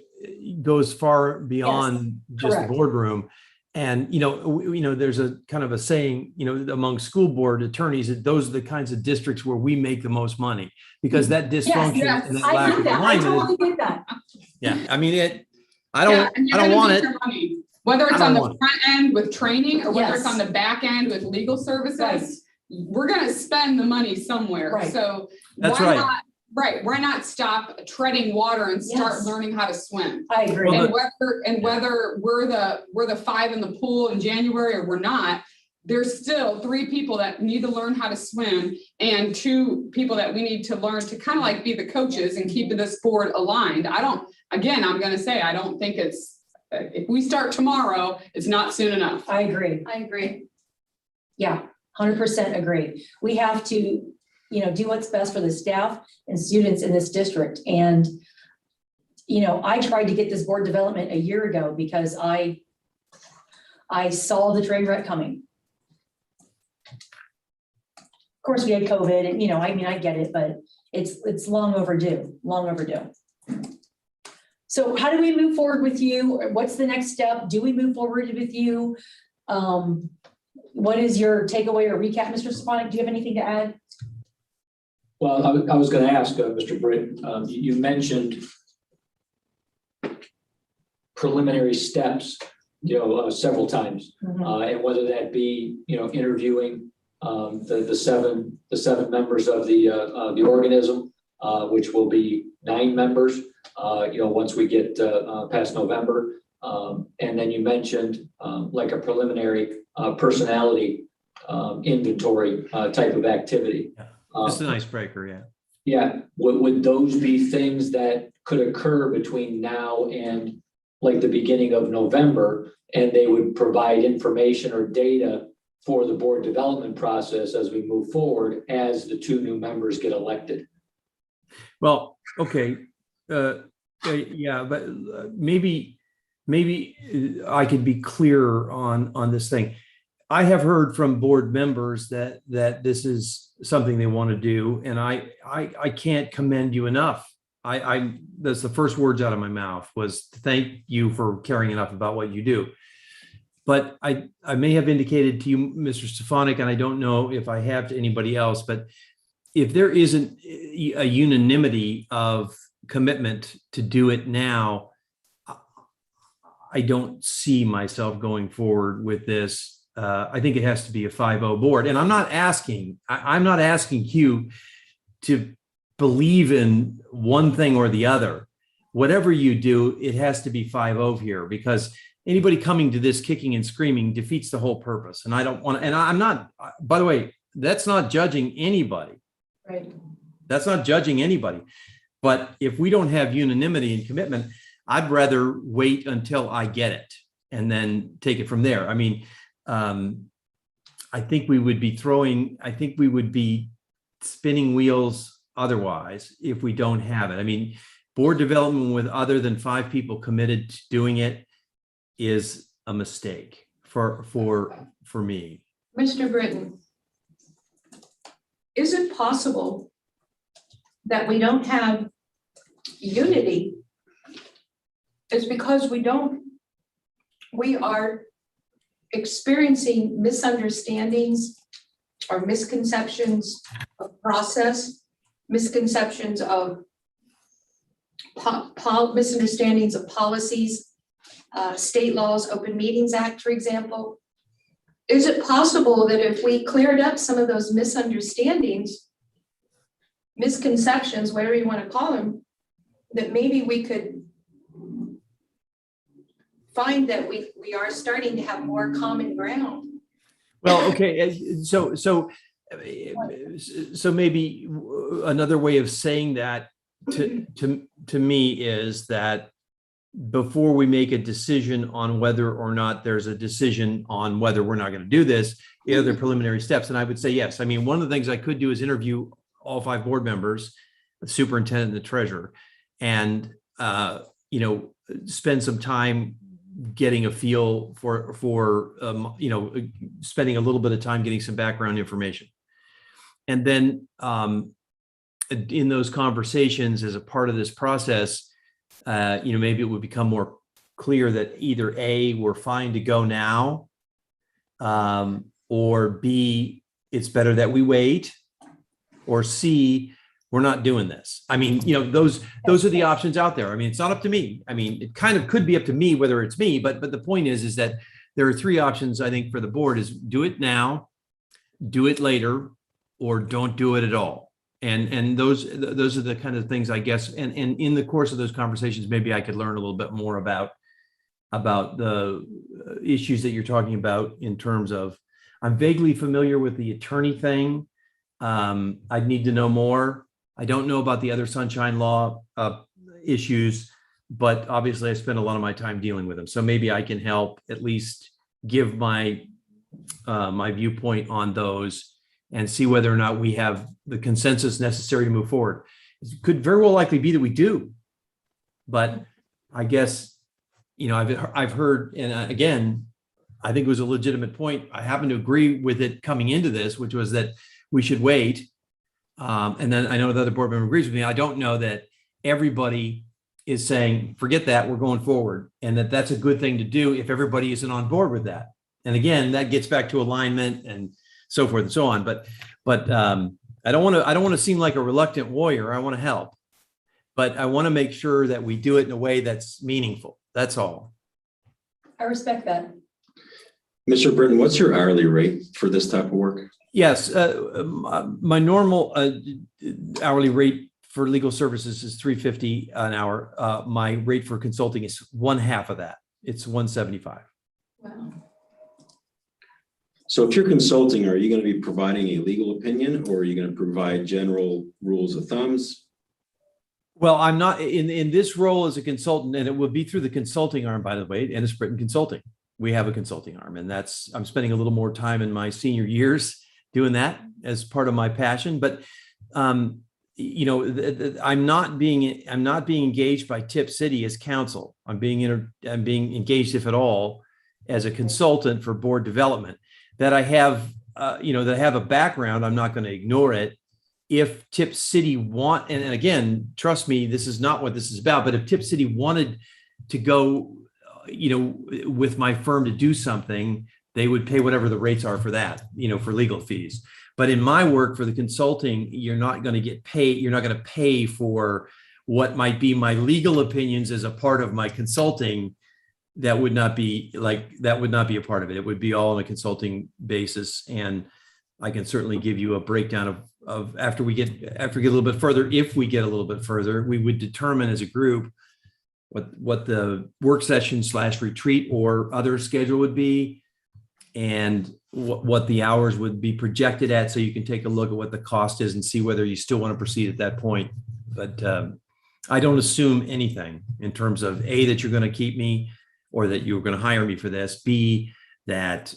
Speaker 9: goes far beyond just
Speaker 3: correct.
Speaker 9: the boardroom. And, there's a kind of a saying, among school board attorneys, that those are the kinds of districts where we make the most money, because that dysfunction and that
Speaker 3: I
Speaker 9: lack
Speaker 3: get
Speaker 9: of
Speaker 3: that. I
Speaker 9: alignment.
Speaker 3: totally get that.
Speaker 9: Yeah, I mean, I don't want it.
Speaker 4: Money. Whether it's on the front end with training, or whether
Speaker 3: Yes.
Speaker 4: it's on the back end with legal services,
Speaker 3: Right.
Speaker 4: we're gonna spend the money somewhere.
Speaker 3: Right.
Speaker 4: So
Speaker 9: That's
Speaker 4: why
Speaker 9: right.
Speaker 4: not? Right, why not stop treading water and start
Speaker 3: Yes.
Speaker 4: learning how to swim?
Speaker 3: I agree.
Speaker 9: Well,
Speaker 4: And whether we're the 5 in the pool in January or we're not, there's still 3 people that need to learn how to swim, and 2 people that we need to learn to kind of like be the coaches and keep this board aligned. I'm gonna say, I don't think it's, if we start tomorrow, it's not soon enough.
Speaker 3: I agree.
Speaker 1: I agree.
Speaker 3: Yeah, 100% agree. We have to, do what's best for the staff and students in this district. And, I tried to get this board development a year ago because I saw the train wreck coming. course, we had COVID and, I mean, I get it, but it's long overdue, long overdue. So how do we move forward with you? What's the next step? Do we move forward with you? What is your takeaway or recap, Mr. Stefanik? Do you have anything to add?
Speaker 2: Well, I was going to ask, Mr. Britton, you mentioned preliminary steps, several times, and whether that be, interviewing the seven members of the organism, which will be 9 members, once we get past November. And then you mentioned like a preliminary personality inventory type of activity.
Speaker 9: Just an icebreaker, yeah.
Speaker 2: Yeah, would those be things that could occur between now and like the beginning of November, and they would provide information or data for the board development process as we move forward, as the 2 new members get elected?
Speaker 9: Well, okay, yeah, but maybe I could be clearer on this thing. I have heard from board members that this is something they want to do, and I can't commend you enough. That's the first words out of my mouth was thank you for caring enough about what you do. But I may have indicated to you, Mr. Stefanik, and I don't know if I have to anybody else, but if there isn't a unanimity of commitment to do it now, I don't see myself going forward with this. I think it has to be a 5-0 board. And I'm not asking you to believe in one thing or the other. Whatever you do, it has to be 5-0 here, because anybody coming to this kicking and screaming defeats the whole purpose. And I don't want to, and I'm not, by the way, that's not judging anybody.
Speaker 3: Right.
Speaker 9: That's not judging anybody. But if we don't have unanimity and commitment, I'd rather wait until I get it and then take it from there. I mean, I think we would be spinning wheels otherwise if we don't have it. I mean, board development with other than 5 people committed to doing it is a mistake for me.
Speaker 1: Mr. Britton, is it possible that we don't have unity? It's because we are experiencing misunderstandings or misconceptions of process, misconceptions of misunderstandings of policies, state laws, Open Meetings Act, for example. Is it possible that if we cleared up some of those misunderstandings, misconceptions, whatever you want to call them, that maybe we could find that we are starting to have more common ground?
Speaker 9: Well, okay, so maybe another way of saying that to me is that before we make a decision on whether or not there's a decision on whether we're not going to do this, the other preliminary steps. And I would say yes. I mean, one of the things I could do is interview all 5 board members, the superintendent and the treasurer, and spend some time getting a feel for spending a little bit of time getting some background information. And then in those conversations as a part of this process, maybe it would become more clear that either A, we're fine to go now, or B, it's better that we wait, or C, we're not doing this. I mean, those are the options out there. I mean, it's not up to me. I mean, it kind of could be up to me whether it's me, but the point is that there are 3 options, I think, for the board: is do it now, do it later, or don't do it at all. And those are the kind of things, I guess, and in the course of those conversations, maybe I could learn a little bit more about the issues that you're talking about in terms of, I'm vaguely familiar with the attorney thing. I'd need to know more. I don't know about the other sunshine law issues, but obviously I spend a lot of my time dealing with them. So maybe I can help at least give my viewpoint on those and see whether or not we have the consensus necessary to move forward. It could very well likely be that we do, but I guess, I've heard, and again, I think it was a legitimate point. I happen to agree with it coming into this, which was that we should wait. And then I know the other board member agrees with me. I don't know that everybody is saying, forget that, we're going forward. And that's a good thing to do if everybody isn't on board with that. And again, that gets back to alignment and so forth and so on. But I don't want to seem like a reluctant warrior. I want to help, but I want to make sure that we do it in a way that's meaningful. That's all.
Speaker 3: I respect that.
Speaker 8: Mr. Britton, what's your hourly rate for this type of work?
Speaker 9: Yes, my normal hourly rate for legal services is $3.50 an hour. My rate for consulting is 1/2 of that. It's $175.
Speaker 1: Wow.
Speaker 8: So if you're consulting, are you going to be providing a legal opinion, or are you going to provide general rules of thumbs?
Speaker 9: Well, I'm not in this role as a consultant, and it will be through the consulting arm, by the way, Ennis Britton Consulting. We have a consulting arm, and I'm spending a little more time in my senior years doing that as part of my passion. But you know, I'm not being engaged by Tipp City as counsel. I'm being engaged, if at all, as a consultant for board development. That I have, that I have a background. I'm not going to ignore it. If Tipp City and again, trust me, this is not what this is about. But if Tipp City wanted to go, with my firm to do something, they would pay whatever the rates are for that, for legal fees. But in my work for the consulting, you're not going to get paid. You're not going to pay for what might be my legal opinions as a part of my consulting. That would not be a part of it. It would be all on a consulting basis. And I can certainly give you a breakdown of after we get a little bit further, if we get a little bit further, we would determine as a group what the work session / retreat or other schedule would be, and what the hours would be projected at, so you can take a look at what the cost is and see whether you still want to proceed at that point. But I don't assume anything in terms of A, that you're going to keep me or that you're going to hire me for this, B, that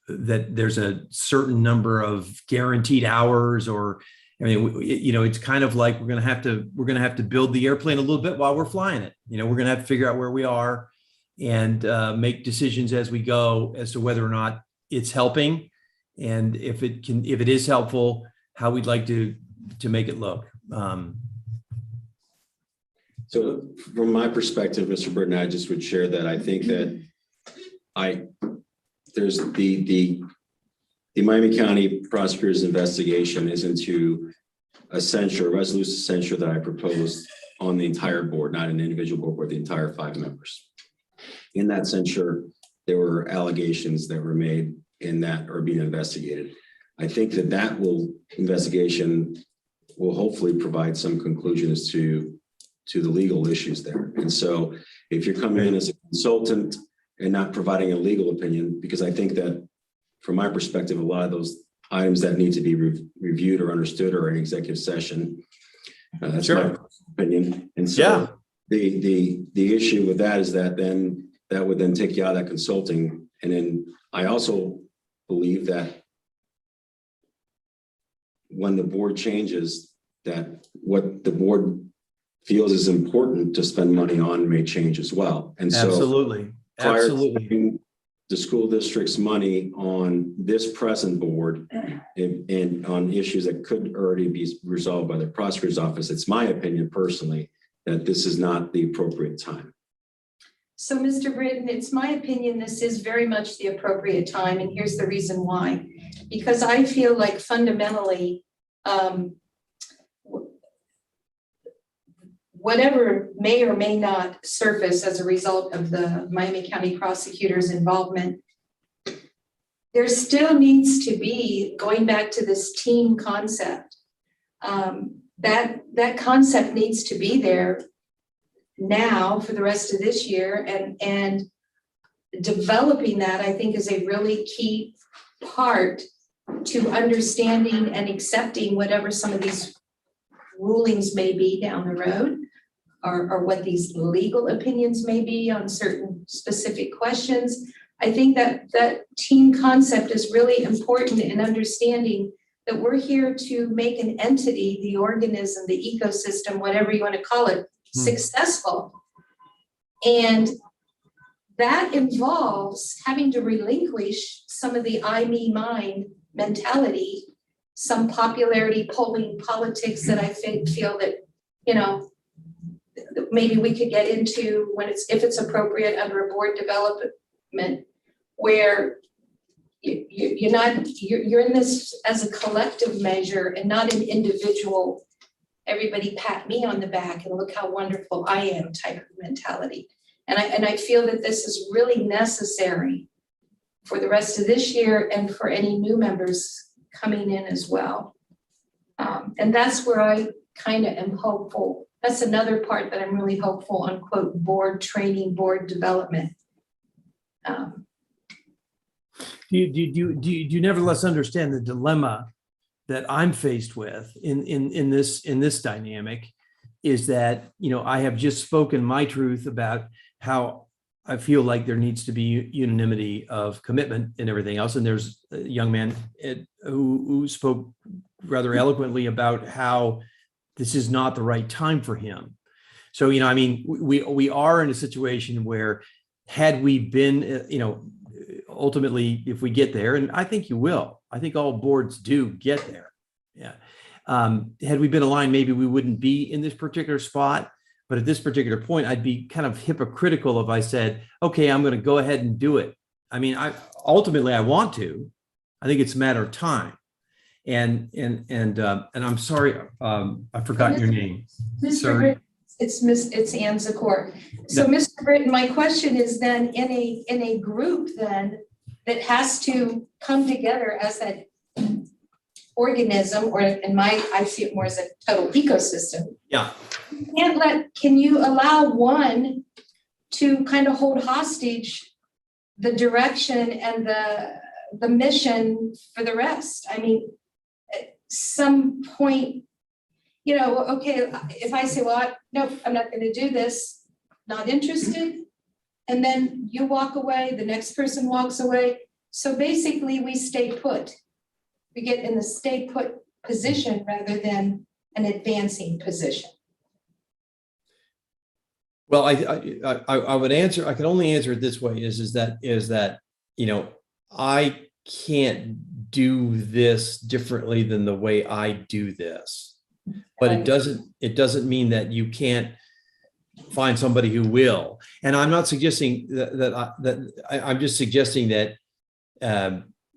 Speaker 9: that there's a certain number of guaranteed hours, or it's kind of like we're going to have to build the airplane a little bit while we're flying it. We're going to have to figure out where we are and make decisions as we go as to whether or not it's helping, and if it is helpful, how we'd like to make it look.
Speaker 8: So from my perspective, Mr. Britton, I just would share that I think that there's the Miami County prosecutor's investigation is into a resolution censure that I proposed on the entire board, not an individual board, but the entire 5 members. In that censure, there were allegations that were made in that are being investigated. I think that investigation will hopefully provide some conclusion as to the legal issues there. And so if you're coming in as a consultant and not providing a legal opinion, because I think that from my perspective, a lot of those items that need to be reviewed or understood are in executive session. That's my opinion. And so the issue with that is that then that would then take you out of that consulting. And then I also believe that when the board changes, that what the board feels is important to spend money on may change as well. And so
Speaker 9: Absolutely.
Speaker 8: prior to spending the school district's money on this present board and on issues that could already be resolved by the prosecutor's office, it's my opinion personally that this is not the appropriate time.
Speaker 1: So, Mr. Britton, it's my opinion this is very much the appropriate time, and here's the reason why. Because I feel like fundamentally, whatever may or may not surface as a result of the Miami County prosecutor's involvement, there still needs to be, going back to this team concept, that concept needs to be there now for the rest of this year, and developing that, I think, is a really key part to understanding and accepting whatever some of these rulings may be down the road, or what these legal opinions may be on certain specific questions. I think that team concept is really important in understanding that we're here to make an entity, the organism, the ecosystem, whatever you want to call it, successful. And that involves having to relinquish some of the I, me, mine mentality, some popularity polling politics that I feel that, you know, maybe we could get into when if it's appropriate under a board development, where you're in this as a collective measure and not an individual, everybody pat me on the back and look how wonderful I am type of mentality. And I feel that this is really necessary for the rest of this year and for any new members coming in as well. And that's where I kind of am hopeful. That's another part that I'm really hopeful on, quote, board training, board development.
Speaker 9: Do you nevertheless understand the dilemma that I'm faced with in this dynamic is that, you know, I have just spoken my truth about how I feel like there needs to be unanimity of commitment and everything else. And there's a young man who spoke rather eloquently about how this is not the right time for him. So, you know, I mean, we are in a situation where had we been, you know, ultimately, if we get there, and I think you will, I think all boards do get there. Yeah. Had we been aligned, maybe we wouldn't be in this particular spot. But at this particular point, I'd be kind of hypocritical if I said, okay, I'm going to go ahead and do it. I mean, ultimately I want to. I think it's a matter of time. And I'm sorry, I forgot your name.
Speaker 1: Mr. Britton, it's Ann Zakor. So, Mr. Britton, my question is then in a group then that has to come together as that organism, or I see it more as a total ecosystem.
Speaker 9: Yeah.
Speaker 1: Can you allow one to kind of hold hostage the direction and the mission for the rest? I mean, at some point, you know, okay, if I say, well, nope, I'm not going to do this, not interested, and then you walk away, the next person walks away. So basically we stay put. We get in the stay put position rather than an advancing position.
Speaker 9: Well, I would answer, I can only answer it this way is that, you know, I can't do this differently than the way I do this, but it doesn't mean that you can't find somebody who will. And I'm not suggesting I'm just suggesting that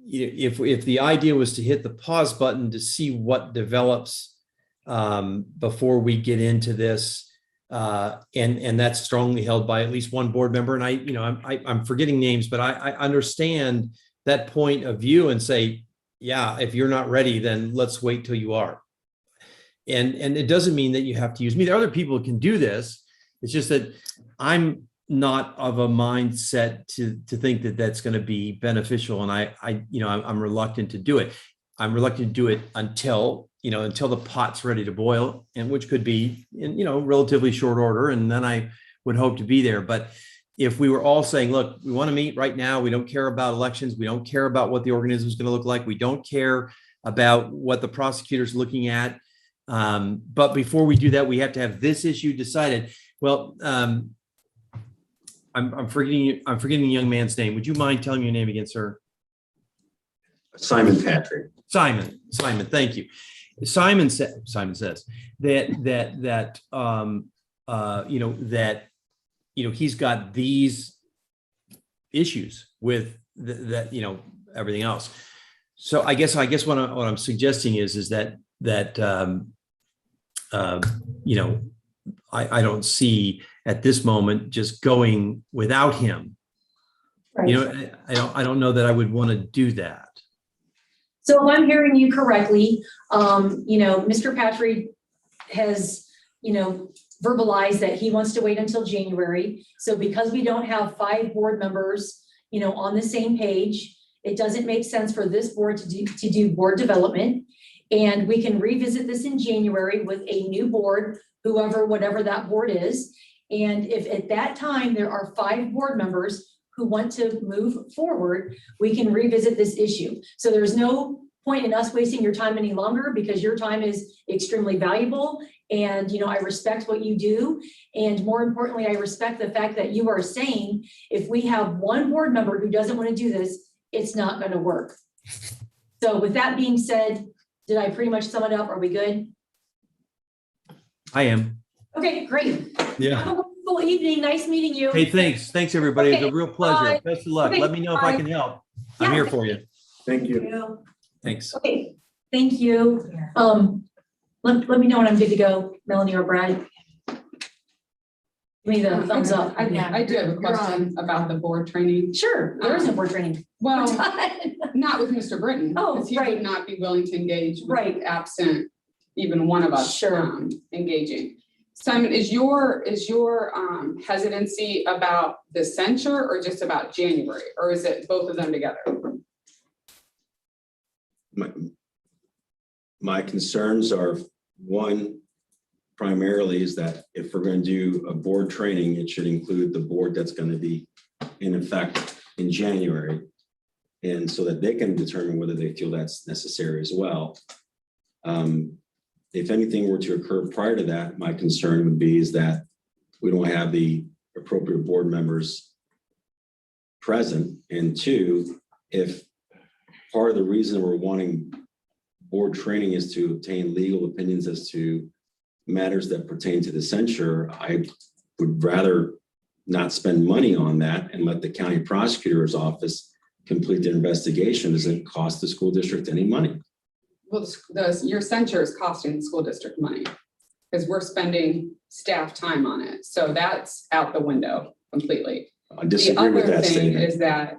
Speaker 9: if the idea was to hit the pause button to see what develops before we get into this, and that's strongly held by at least one board member. And I'm forgetting names, but I understand that point of view and say, yeah, if you're not ready, then let's wait till you are. And it doesn't mean that you have to use me. There are other people who can do this. It's just that I'm not of a mindset to think that that's going to be beneficial. And I'm reluctant to do it. I'm reluctant to do it until the pot's ready to boil, and which could be in, relatively short order. And then I would hope to be there. But if we were all saying, look, we want to meet right now, we don't care about elections, we don't care about what the organism is going to look like, we don't care about what the prosecutor's looking at. But before we do that, we have to have this issue decided. Well, I'm forgetting the young man's name. Would you mind telling me your name again, sir?
Speaker 8: Simon Patrick.
Speaker 9: Simon, thank you. Simon says that he's got these issues with everything else. So I guess what I'm suggesting is that I don't see at this moment just going without him. Right. I don't know that I would want to do that.
Speaker 3: So if I'm hearing you correctly, Mr. Patrick has, verbalized that he wants to wait until January. So because we don't have 5 board members, on the same page, it doesn't make sense for this board to do board development. And we can revisit this in January with a new board, whatever that board is. And if at that time there are 5 board members who want to move forward, we can revisit this issue. So there's no point in us wasting your time any longer, because your time is extremely valuable. And, I respect what you do. And more importantly, I respect the fact that you are saying, if we have one board member who doesn't want to do this, it's not going to work. So with that being said, did I pretty much sum it up? Are we good?
Speaker 9: I am.
Speaker 3: Okay, great.
Speaker 9: Yeah.
Speaker 3: Have a wonderful evening. Nice meeting you.
Speaker 9: Hey, thanks. Thanks, everybody. It's a real pleasure.
Speaker 3: Bye.
Speaker 9: Best of luck.
Speaker 3: Okay,
Speaker 9: Let me know if I
Speaker 3: bye.
Speaker 9: can help. I'm
Speaker 3: Yeah.
Speaker 9: here for you.
Speaker 8: Thank you.
Speaker 9: Thanks.
Speaker 3: Okay, thank you. Let me know when I'm good to go, Melanie or Brad. Give me the thumbs up.
Speaker 4: I do have a question about the board training.
Speaker 3: Sure, there is no board training. We're
Speaker 4: Well,
Speaker 3: done.
Speaker 4: not with Mr. Britton.
Speaker 3: Oh,
Speaker 4: Because he
Speaker 3: right.
Speaker 4: would not be willing to engage with
Speaker 3: Right.
Speaker 4: absent even one of us
Speaker 3: Sure.
Speaker 4: engaging. Simon, is your hesitancy about the censure or just about January, or is it both of them together?
Speaker 8: My concerns are, one, primarily is that if we're going to do a board training, it should include the board that's going to be in effect in January. And so that they can determine whether they feel that's necessary as well. If anything were to occur prior to that, my concern would be is that we don't have the appropriate board members present. And two, if part of the reason we're wanting board training is to obtain legal opinions as to matters that pertain to the censure, I would rather not spend money on that and let the county prosecutor's office complete their investigation. Doesn't cost the school district any money.
Speaker 4: Well, your censure is costing the school district money because we're spending staff time on it. So that's out the window completely.
Speaker 8: I disagree with that
Speaker 4: The other thing
Speaker 8: statement.
Speaker 4: is that,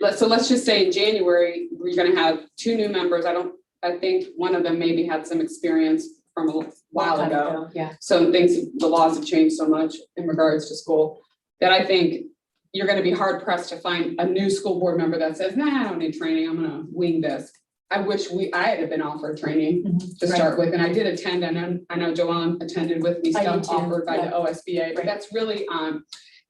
Speaker 4: let's just say in January, we're gonna have 2 new members. I think one of them maybe had some experience from a while ago.
Speaker 3: Yeah.
Speaker 4: So the laws have changed so much in regards to school that I think you're gonna be hard pressed to find a new school board member that says, nah, I don't need training, I'm gonna wing this. I wish I had been offered training to start with, and I did attend, and I know Joanne attended with me,
Speaker 3: I did
Speaker 4: stuff
Speaker 3: too,
Speaker 4: offered by the OSBA, but
Speaker 3: Right.
Speaker 4: that's really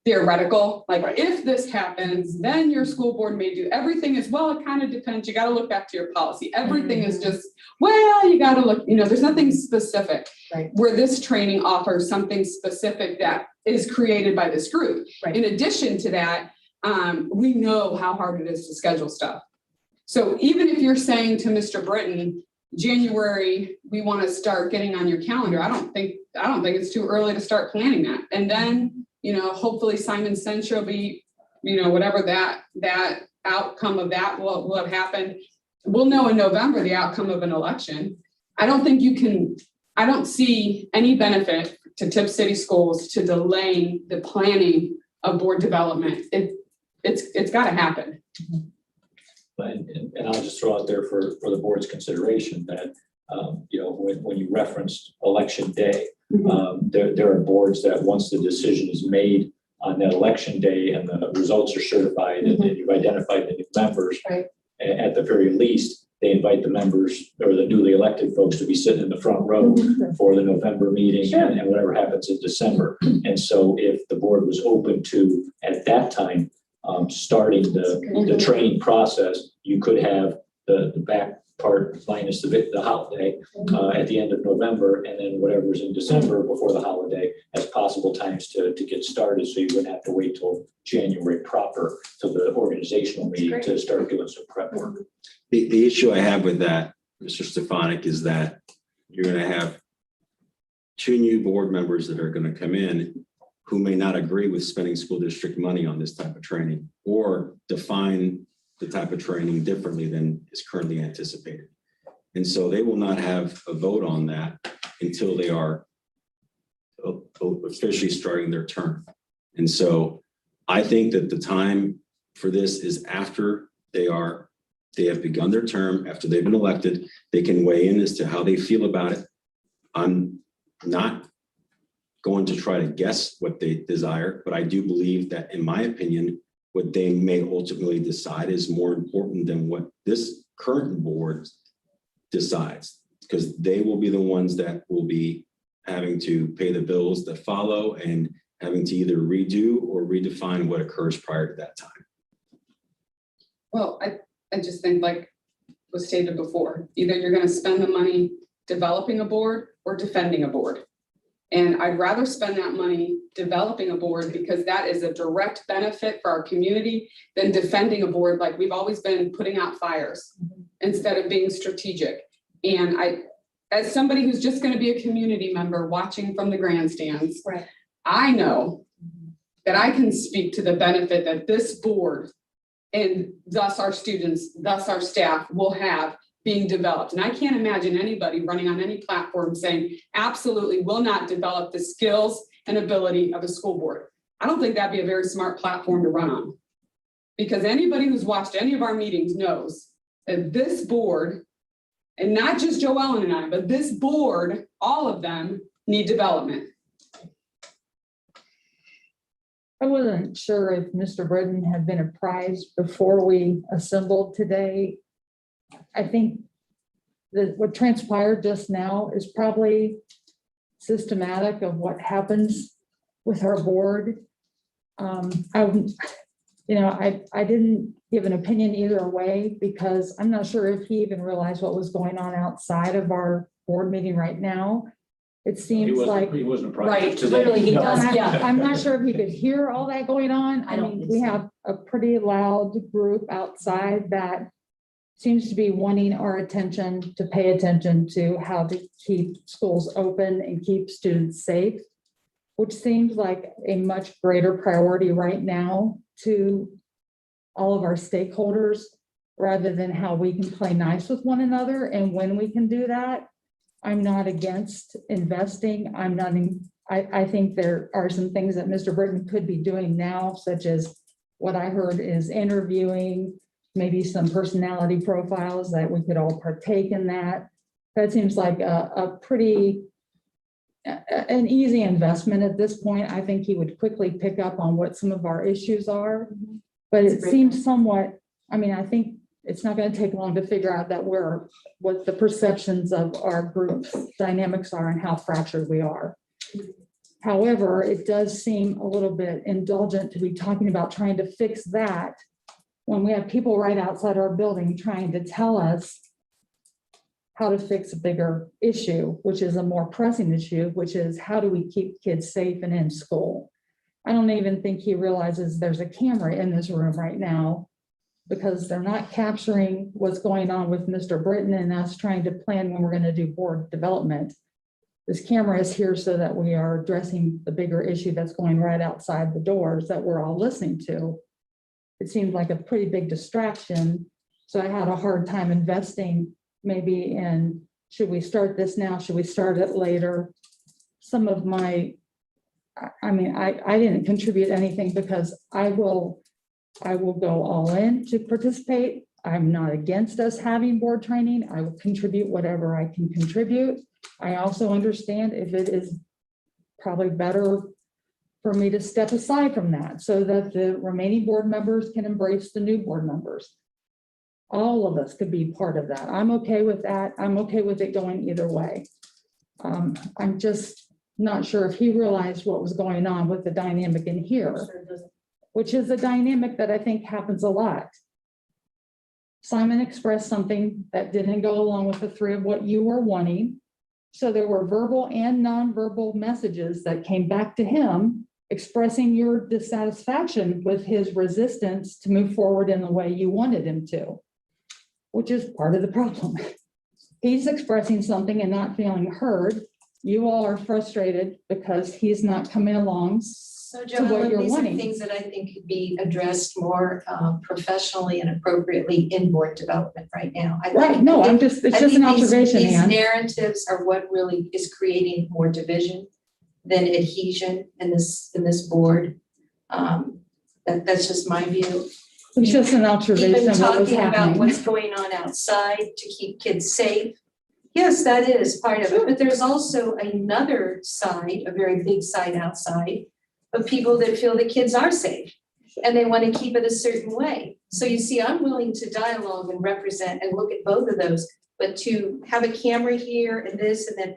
Speaker 4: theoretical. Like,
Speaker 3: Right.
Speaker 4: if this happens, then your school board may do, everything is, well, it kind of depends, you gotta look back to your policy. Everything is just, well, you gotta look, there's nothing specific.
Speaker 3: Right.
Speaker 4: Where this training offers something specific that is created by this group.
Speaker 3: Right.
Speaker 4: In addition to that, we know how hard it is to schedule stuff. So even if you're saying to Mr. Britton, January, we want to start getting on your calendar, I don't think it's too early to start planning that. And then, hopefully Simon's censure will be, whatever that outcome of that will have happened. We'll know in November the outcome of an election. I don't see any benefit to Tipp City Schools to delaying the planning of board development. It's got to happen.
Speaker 2: And I'll just throw out there for the board's consideration that, when you referenced election day, there are boards that once the decision is made on that election day and the results are certified and you've identified the new members,
Speaker 3: Right.
Speaker 2: at the very least, they invite the members or the newly elected folks to be sitting in the front row for the November meeting
Speaker 3: Sure.
Speaker 2: and whatever happens in December. And so if the board was open to, at that time, starting the training process, you could have the back part minus the holiday at the end of November, and then whatever's in December before the holiday as possible times to get started, so you wouldn't have to wait till January proper to the organizational meeting to start doing some prep work.
Speaker 8: The issue I have with that, Mr. Stefanik, is that you're going to have 2 new board members that are going to come in who may not agree with spending school district money on this type of training or define the type of training differently than is currently anticipated. And so they will not have a vote on that until they are officially starting their term. And so I think that the time for this is after they have begun their term, after they've been elected, they can weigh in as to how they feel about it. I'm not going to try to guess what they desire, but I do believe that, in my opinion, what they may ultimately decide is more important than what this current board decides, because they will be the ones that will be having to pay the bills that follow and having to either redo or redefine what occurs prior to that time.
Speaker 4: Well, I just think, like was stated before, either you're going to spend the money developing a board or defending a board.
Speaker 10: And I'd rather spend that money developing a board because that is a direct benefit for our community than defending a board like we've always been putting out fires instead of being strategic. And as somebody who's just going to be a community member watching from the grandstands,
Speaker 3: Right.
Speaker 10: I know that I can speak to the benefit that this board and thus our students, thus our staff will have being developed. And I can't imagine anybody running on any platform saying absolutely will not develop the skills and ability of a school board. I don't think that'd be a very smart platform to run on. Because anybody who's watched any of our meetings knows that this board, and not just Joellen and I, but this board, all of them need development.
Speaker 4: I wasn't sure if Mr. Britton had been apprised before we assembled today. I think that what transpired just now is probably systematic of what happens with our board. I didn't give an opinion either way because I'm not sure if he even realized what was going on outside of our board meeting right now. It seems like.
Speaker 2: He wasn't.
Speaker 3: Right, clearly he does, yeah.
Speaker 4: I'm not sure if he could hear all that going on.
Speaker 3: I don't think
Speaker 4: We
Speaker 3: so.
Speaker 4: have a pretty loud group outside that seems to be wanting our attention to pay attention to how to keep schools open and keep students safe, which seems like a much greater priority right now to all of our stakeholders, rather than how we can play nice with one another. And when we can do that, I'm not against investing. I think there are some things that Mr. Britton could be doing now, such as what I heard is interviewing, maybe some personality profiles that we could all partake in that. That seems like a pretty, an easy investment at this point. I think he would quickly pick up on what some of our issues are, but
Speaker 3: That's a
Speaker 4: it
Speaker 3: great
Speaker 4: seems somewhat, I think it's not going to take long to figure out that what the perceptions of our group dynamics are and how fractured we are. However, it does seem a little bit indulgent to be talking about trying to fix that when we have people right outside our building trying to tell us how to fix a bigger issue, which is a more pressing issue, which is how do we keep kids safe and in school? I don't even think he realizes there's a camera in this room right now, because they're not capturing what's going on with Mr. Britton and us trying to plan when we're going to do board development. This camera is here so that we are addressing the bigger issue that's going right outside the doors that we're all listening to. It seemed like a pretty big distraction. So I had a hard time investing maybe in, should we start this now? Should we start it later? Some of my, I didn't contribute anything because I will go all in to participate. I'm not against us having board training. I will contribute whatever I can contribute. I also understand if it is probably better for me to step aside from that so that the remaining board members can embrace the new board members. All of us could be part of that. I'm okay with that. I'm okay with it going either way. I'm just not sure if he realized what was going on with the dynamic in here, which is a dynamic that I think happens a lot. Simon expressed something that didn't go along with the three of what you were wanting. So there were verbal and nonverbal messages that came back to him expressing your dissatisfaction with his resistance to move forward in the way you wanted him to, which is part of the problem. He's expressing something and not feeling heard. You all are frustrated because he's not coming along.
Speaker 1: So
Speaker 4: to what
Speaker 1: Joellen,
Speaker 4: you're
Speaker 1: these are
Speaker 4: wanting.
Speaker 1: things that I think could be addressed more professionally and appropriately in board development right now.
Speaker 4: Right, no, it's just an observation,
Speaker 1: These
Speaker 4: Ann.
Speaker 1: narratives are what really is creating more division than adhesion in this board. That's just my view.
Speaker 4: It's just an observation
Speaker 1: Even
Speaker 4: of what was
Speaker 1: talking about
Speaker 4: happening.
Speaker 1: what's going on outside to keep kids safe. Yes, that is part of it, but there's also another side, a very big side outside, of people that feel that kids are safe and they want to keep it a certain way. So you see, I'm willing to dialogue and represent and look at both of those, but to have a camera here and this, and then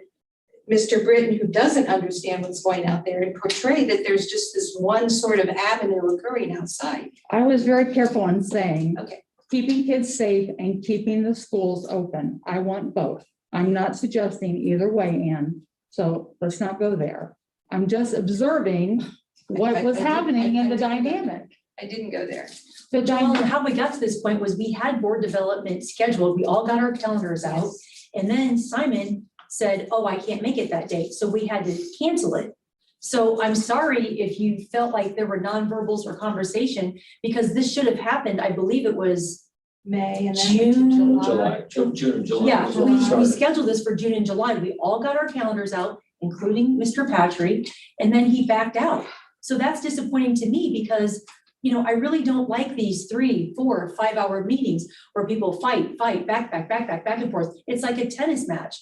Speaker 1: Mr. Britton, who doesn't understand what's going out there, and portray that there's just this one sort of avenue occurring outside.
Speaker 4: I was very careful in saying,
Speaker 1: Okay.
Speaker 4: keeping kids safe and keeping the schools open. I want both. I'm not suggesting either way, Ann. So let's not go there. I'm just observing what was happening in the dynamic.
Speaker 1: I didn't go there.
Speaker 4: The
Speaker 3: Well,
Speaker 4: dynamic.
Speaker 3: how we got to this point was we had board development scheduled. We all got our calendars out. And then Simon said, oh, I can't make it that date. So we had to cancel it. So I'm sorry if you felt like there were nonverbals or conversation, because this should have happened. I believe it was
Speaker 5: May and
Speaker 3: June.
Speaker 2: June and July.
Speaker 3: Yeah,
Speaker 2: is when it
Speaker 3: we
Speaker 2: started.
Speaker 3: scheduled this for June and July. We all got our calendars out, including Mr. Patry, and then he backed out. So that's disappointing to me because, you know, I really don't like these 3, 4, 5-hour meetings where people fight, back and forth. It's like a tennis match.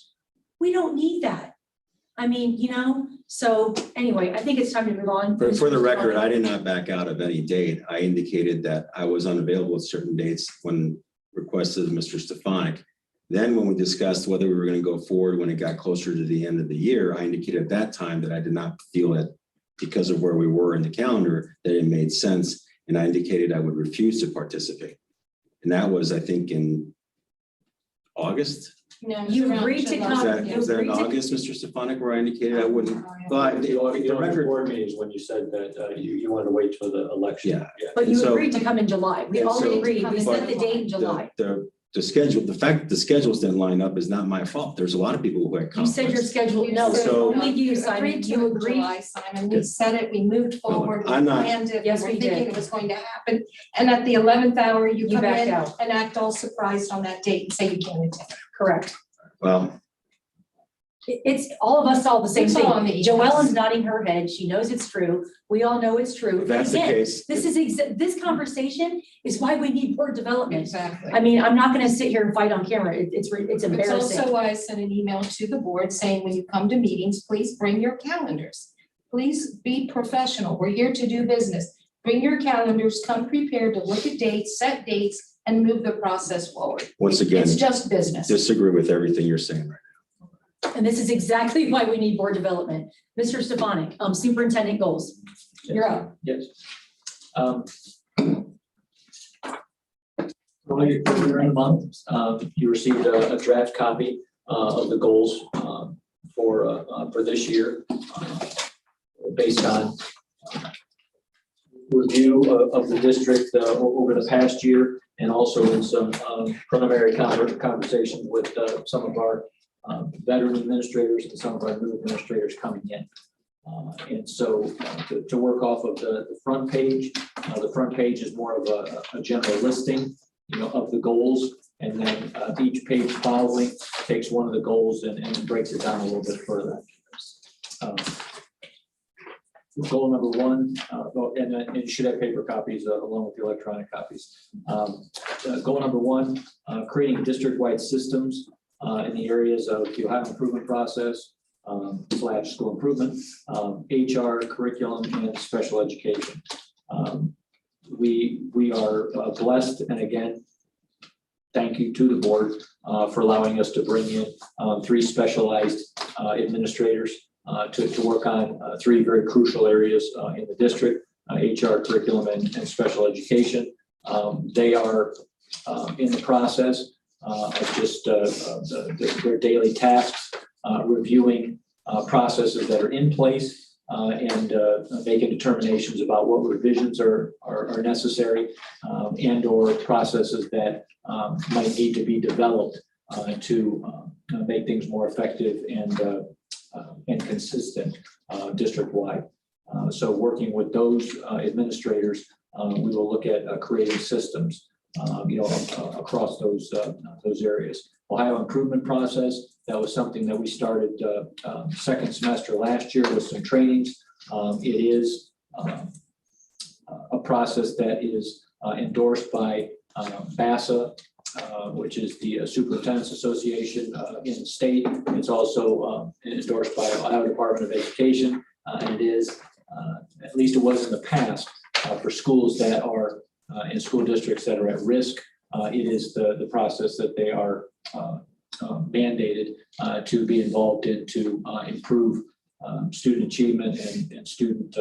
Speaker 3: We don't need that. I mean, you know, so anyway, I think it's time to move on.
Speaker 8: For the record, I did not back out of any date. I indicated that I was unavailable at certain dates when requested of Mr. Stefanik. Then when we discussed whether we were going to go forward when it got closer to the end of the year, I indicated at that time that I did not feel that because of where we were in the calendar, that it made sense. And I indicated I would refuse to participate. And that was, I think, in August.
Speaker 1: No,
Speaker 3: You agreed to
Speaker 8: Was
Speaker 3: come.
Speaker 8: that in August, Mr. Stefanik, where I indicated I wouldn't? Well, I- the record,
Speaker 2: board meetings when you said that you wanted to wait till the election.
Speaker 8: Yeah.
Speaker 3: But
Speaker 8: And
Speaker 3: you
Speaker 8: so-
Speaker 3: agreed to come in July. We
Speaker 8: and
Speaker 3: all
Speaker 8: so-
Speaker 3: agreed. We set the date in
Speaker 8: the,
Speaker 3: July.
Speaker 8: the schedule, the fact that the schedules didn't line up is not my fault. There's a lot of people who had
Speaker 3: You said your
Speaker 8: conflicts.
Speaker 3: schedule, no,
Speaker 8: So-
Speaker 3: only you, Simon, you agreed.
Speaker 1: July, Simon, we said it, we moved forward, we
Speaker 8: I'm not-
Speaker 1: planned it, we
Speaker 3: Yes,
Speaker 1: were
Speaker 3: we
Speaker 1: thinking
Speaker 3: did.
Speaker 1: it was going to happen. And at the 11th hour, you
Speaker 3: You
Speaker 1: come
Speaker 3: backed
Speaker 1: in
Speaker 3: out.
Speaker 1: and act all surprised on that date and say you can't attend.
Speaker 3: Correct.
Speaker 8: Well,
Speaker 3: It's, all of us saw the same
Speaker 1: It's
Speaker 3: thing.
Speaker 1: all on the emails.
Speaker 3: Joellen's nodding her head. She knows it's true. We all know it's true.
Speaker 8: if that's the
Speaker 3: Again,
Speaker 8: case,
Speaker 3: This is, this conversation is why we need board development.
Speaker 1: Exactly.
Speaker 3: I mean, I'm not gonna sit here and fight on camera. It's
Speaker 1: It's
Speaker 3: embarrassing.
Speaker 1: also why I sent an email to the board saying, when you come to meetings, please bring your calendars. Please be professional. We're here to do business. Bring your calendars, come prepared to look at dates, set dates, and move the process forward.
Speaker 8: once again,
Speaker 1: It's just business.
Speaker 8: disagree with everything you're saying right
Speaker 3: And this is exactly why we need board development. Mr. Stefanik, Superintendent Goals. You're up.
Speaker 2: Yes. Earlier in the month, you received a draft copy of the goals for this year, based on review of the district over the past year, and also in some preliminary conversations with some of our veteran administrators and some of our new administrators coming in. And so to work off of the front page is more of a general listing, you know, of the goals. And then each page following takes one of the goals and breaks it down a little bit further. Goal number 1, and you should have paper copies along with the electronic copies. Goal number 1, creating district-wide systems in the areas of the Ohio improvement process, / school improvement, HR, curriculum, and special education. We are blessed, and again, thank you to the board for allowing us to bring in 3 specialized administrators to work on 3 very crucial areas in the district, HR, curriculum, and special education. They are in the process of just their daily tasks, reviewing processes that are in place and making determinations about what revisions are necessary and or processes that might need to be developed to make things more effective and consistent district-wide. So working with those administrators, we will look at creating systems across those areas. Ohio improvement process, that was something that we started second semester last year with some trainings. It is a process that is endorsed by BASA, which is the Superintendent's Association in the state. It's also endorsed by Ohio Department of Education, and it is, at least it was in the past, for schools that are in school districts that are at risk. It is the process that they are mandated to be involved in to improve student achievement and student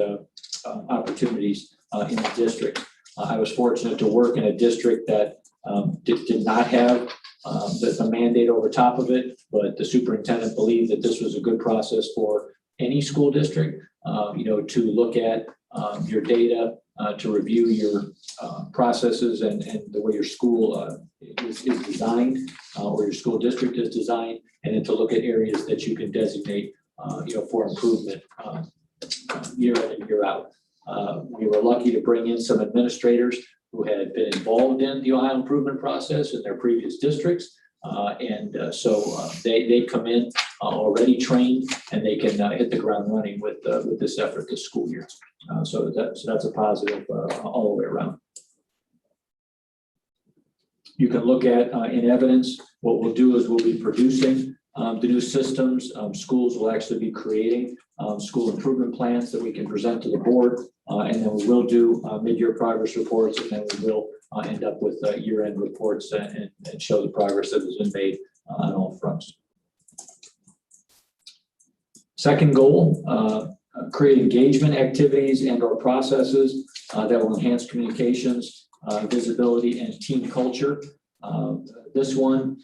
Speaker 2: opportunities in the district. I was fortunate to work in a district that did not have the mandate over top of it, but the superintendent believed that this was a good process for any school district, to look at your data, to review your processes and the way your school is designed, or your school district is designed, and then to look at areas that you can designate, for improvement year in and year out. We were lucky to bring in some administrators who had been involved in the Ohio improvement process in their previous districts. So they come in already trained, and they can hit the ground running with this effort this school year. So that's a positive all the way around. You can look at in evidence. What we'll do is we'll be producing the new systems. Schools will actually be creating school improvement plans that we can present to the board, and then we will do mid-year progress reports, and then we will end up with year-end reports and show the progress that has been made on all fronts. Second goal, create engagement activities and/or processes that will enhance communications, visibility, and team culture. This one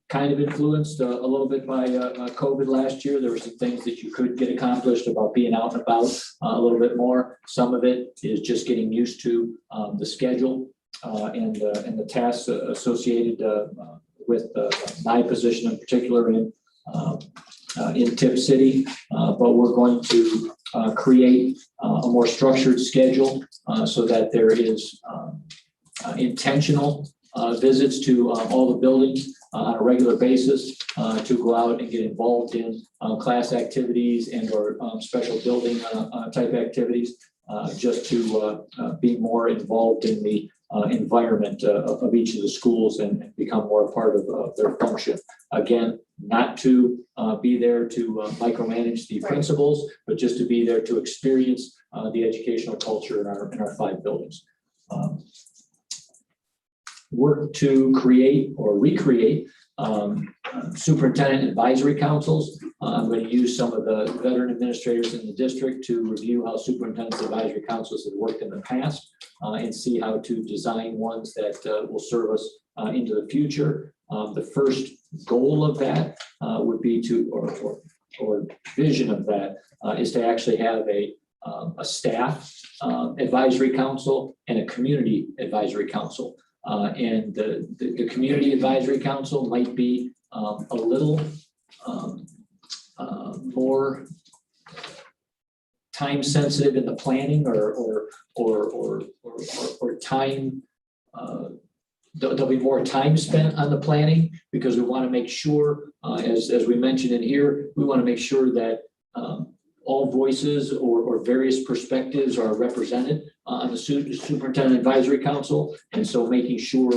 Speaker 2: kind of influenced a little bit by COVID last year. There were some things that you could get accomplished about being out and about a little bit more. Some of it is just getting used to the schedule and the tasks associated with my position in particular in Tipp City. But we're going to create a more structured schedule so that there is intentional visits to all the buildings on a regular basis to go out and get involved in class activities and or special building type activities, just to be more involved in the environment of each of the schools and become more a part of their function. Again, not to be there to micromanage the principals, but just to be there to experience the educational culture in our 5 buildings. Work to create or recreate superintendent advisory councils. I'm going to use some of the veteran administrators in the district to review how superintendent advisory councils have worked in the past and see how to design ones that will serve us into the future. The first goal of that would be to, or vision of that is to actually have a staff advisory council and a community advisory council. And the community advisory council might be a little more time sensitive in the planning or time. There'll be more time spent on the planning because we want to make sure, as we mentioned in here, we want to make sure that all voices or various perspectives are represented on the Superintendent Advisory Council. And so making sure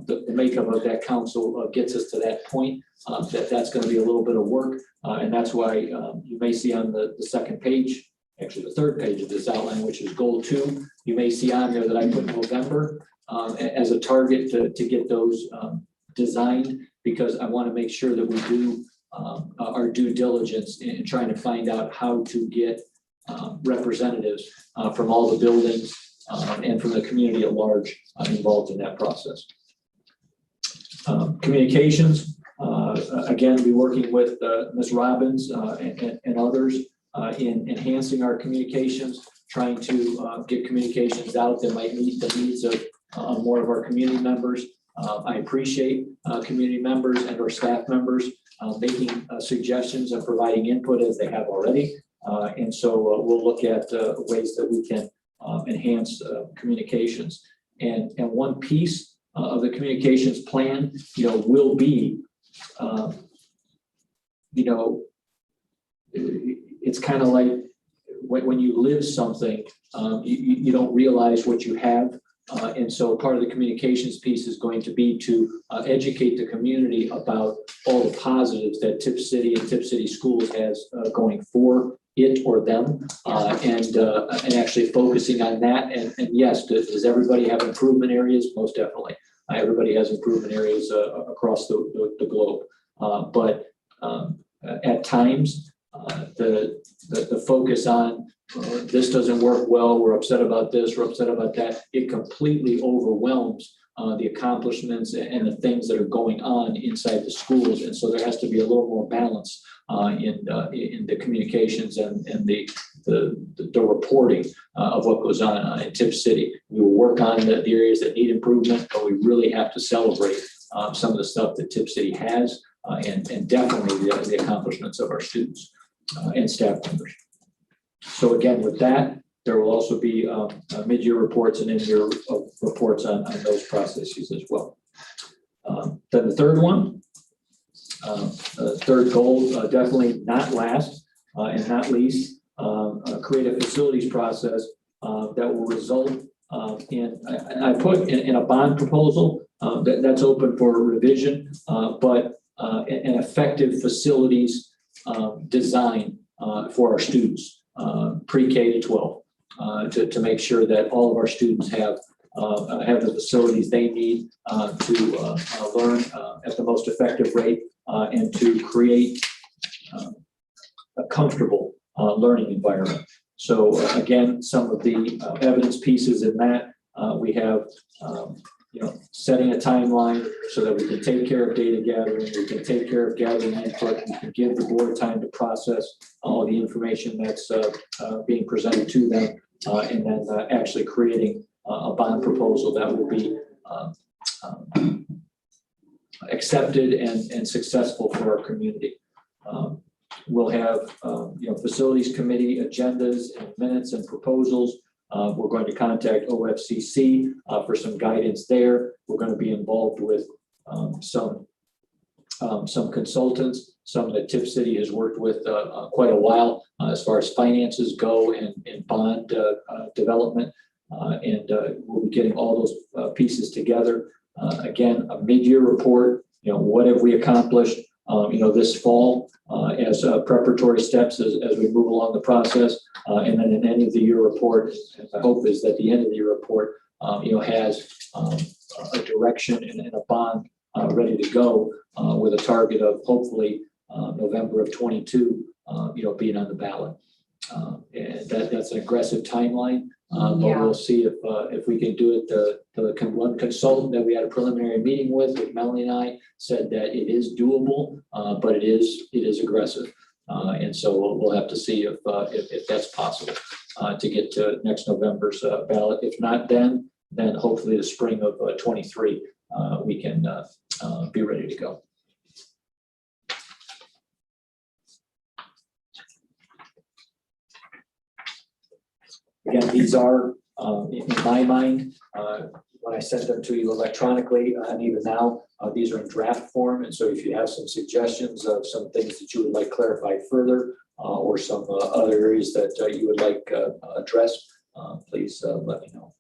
Speaker 2: the makeup of that council gets us to that point, that's going to be a little bit of work. And that's why you may see on the second page, actually the third page of this outline, which is goal 2, you may see on there that I put November as a target to get those designed, because I want to make sure that we do our due diligence in trying to find out how to get representatives from all the buildings and from the community at large involved in that process. Communications, again, be working with Ms. Robbins and others in enhancing our communications, trying to get communications out that might meet the needs of more of our community members. I appreciate community members and our staff members making suggestions and providing input as they have already. And so we'll look at ways that we can enhance communications. And one piece of the communications plan, will be, it's kind of like when you live something, you don't realize what you have. And so part of the communications piece is going to be to educate the community about all the positives that Tipp City and Tipp City Schools has going for it or them, and actually focusing on that. And yes, does everybody have improvement areas? Most definitely. Everybody has improvement areas across the globe. But at times, the focus on this doesn't work well, we're upset about this, we're upset about that, it completely overwhelms the accomplishments and the things that are going on inside the schools. And so there has to be a little more balance in the communications and the reporting of what goes on in Tipp City. We will work on the areas that need improvement, but we really have to celebrate some of the stuff that Tipp City has and definitely the accomplishments of our students and staff members. So again, with that, there will also be mid-year reports and end-year reports on those processes as well. Then the third one, third goal, definitely not last and not least, create a facilities process that will result in, I put in a bond proposal that's open for revision, but an effective facilities design for our students, pre-K to 12. To make sure that all of our students have the facilities they need to learn at the most effective rate and to create a comfortable learning environment. So again, some of the evidence pieces in that we have, setting a timeline so that we can take care of data gathering, we can take care of gathering input, we can give the board time to process all the information that's being presented to them, and then actually creating a bond proposal that will be accepted and successful for our community. We'll have facilities committee agendas and minutes and proposals. We're going to contact OFCC for some guidance there. We're going to be involved with some consultants, some that Tipp City has worked with quite a while as far as finances go and bond development. And we'll be getting all those pieces together. Again, a mid-year report, what have we accomplished, this fall as preparatory steps as we move along the process. And then an end of the year report. And the hope is that the end of the year report, has a direction and a bond ready to go with a target of hopefully November of 22, being on the ballot. And that's an aggressive timeline, but we'll see if we can do it. The one consultant that we had a preliminary meeting with Melanie and I said that it is doable, but it is aggressive. And so we'll have to see if that's possible to get to next November's ballot. If not, then hopefully the spring of 23 we can be ready to go. Again, these are in my mind when I sent them to you electronically, and even now these are in draft form. And so if you have some suggestions of some things that you would like clarified further or some other areas that you would like addressed, please let me know.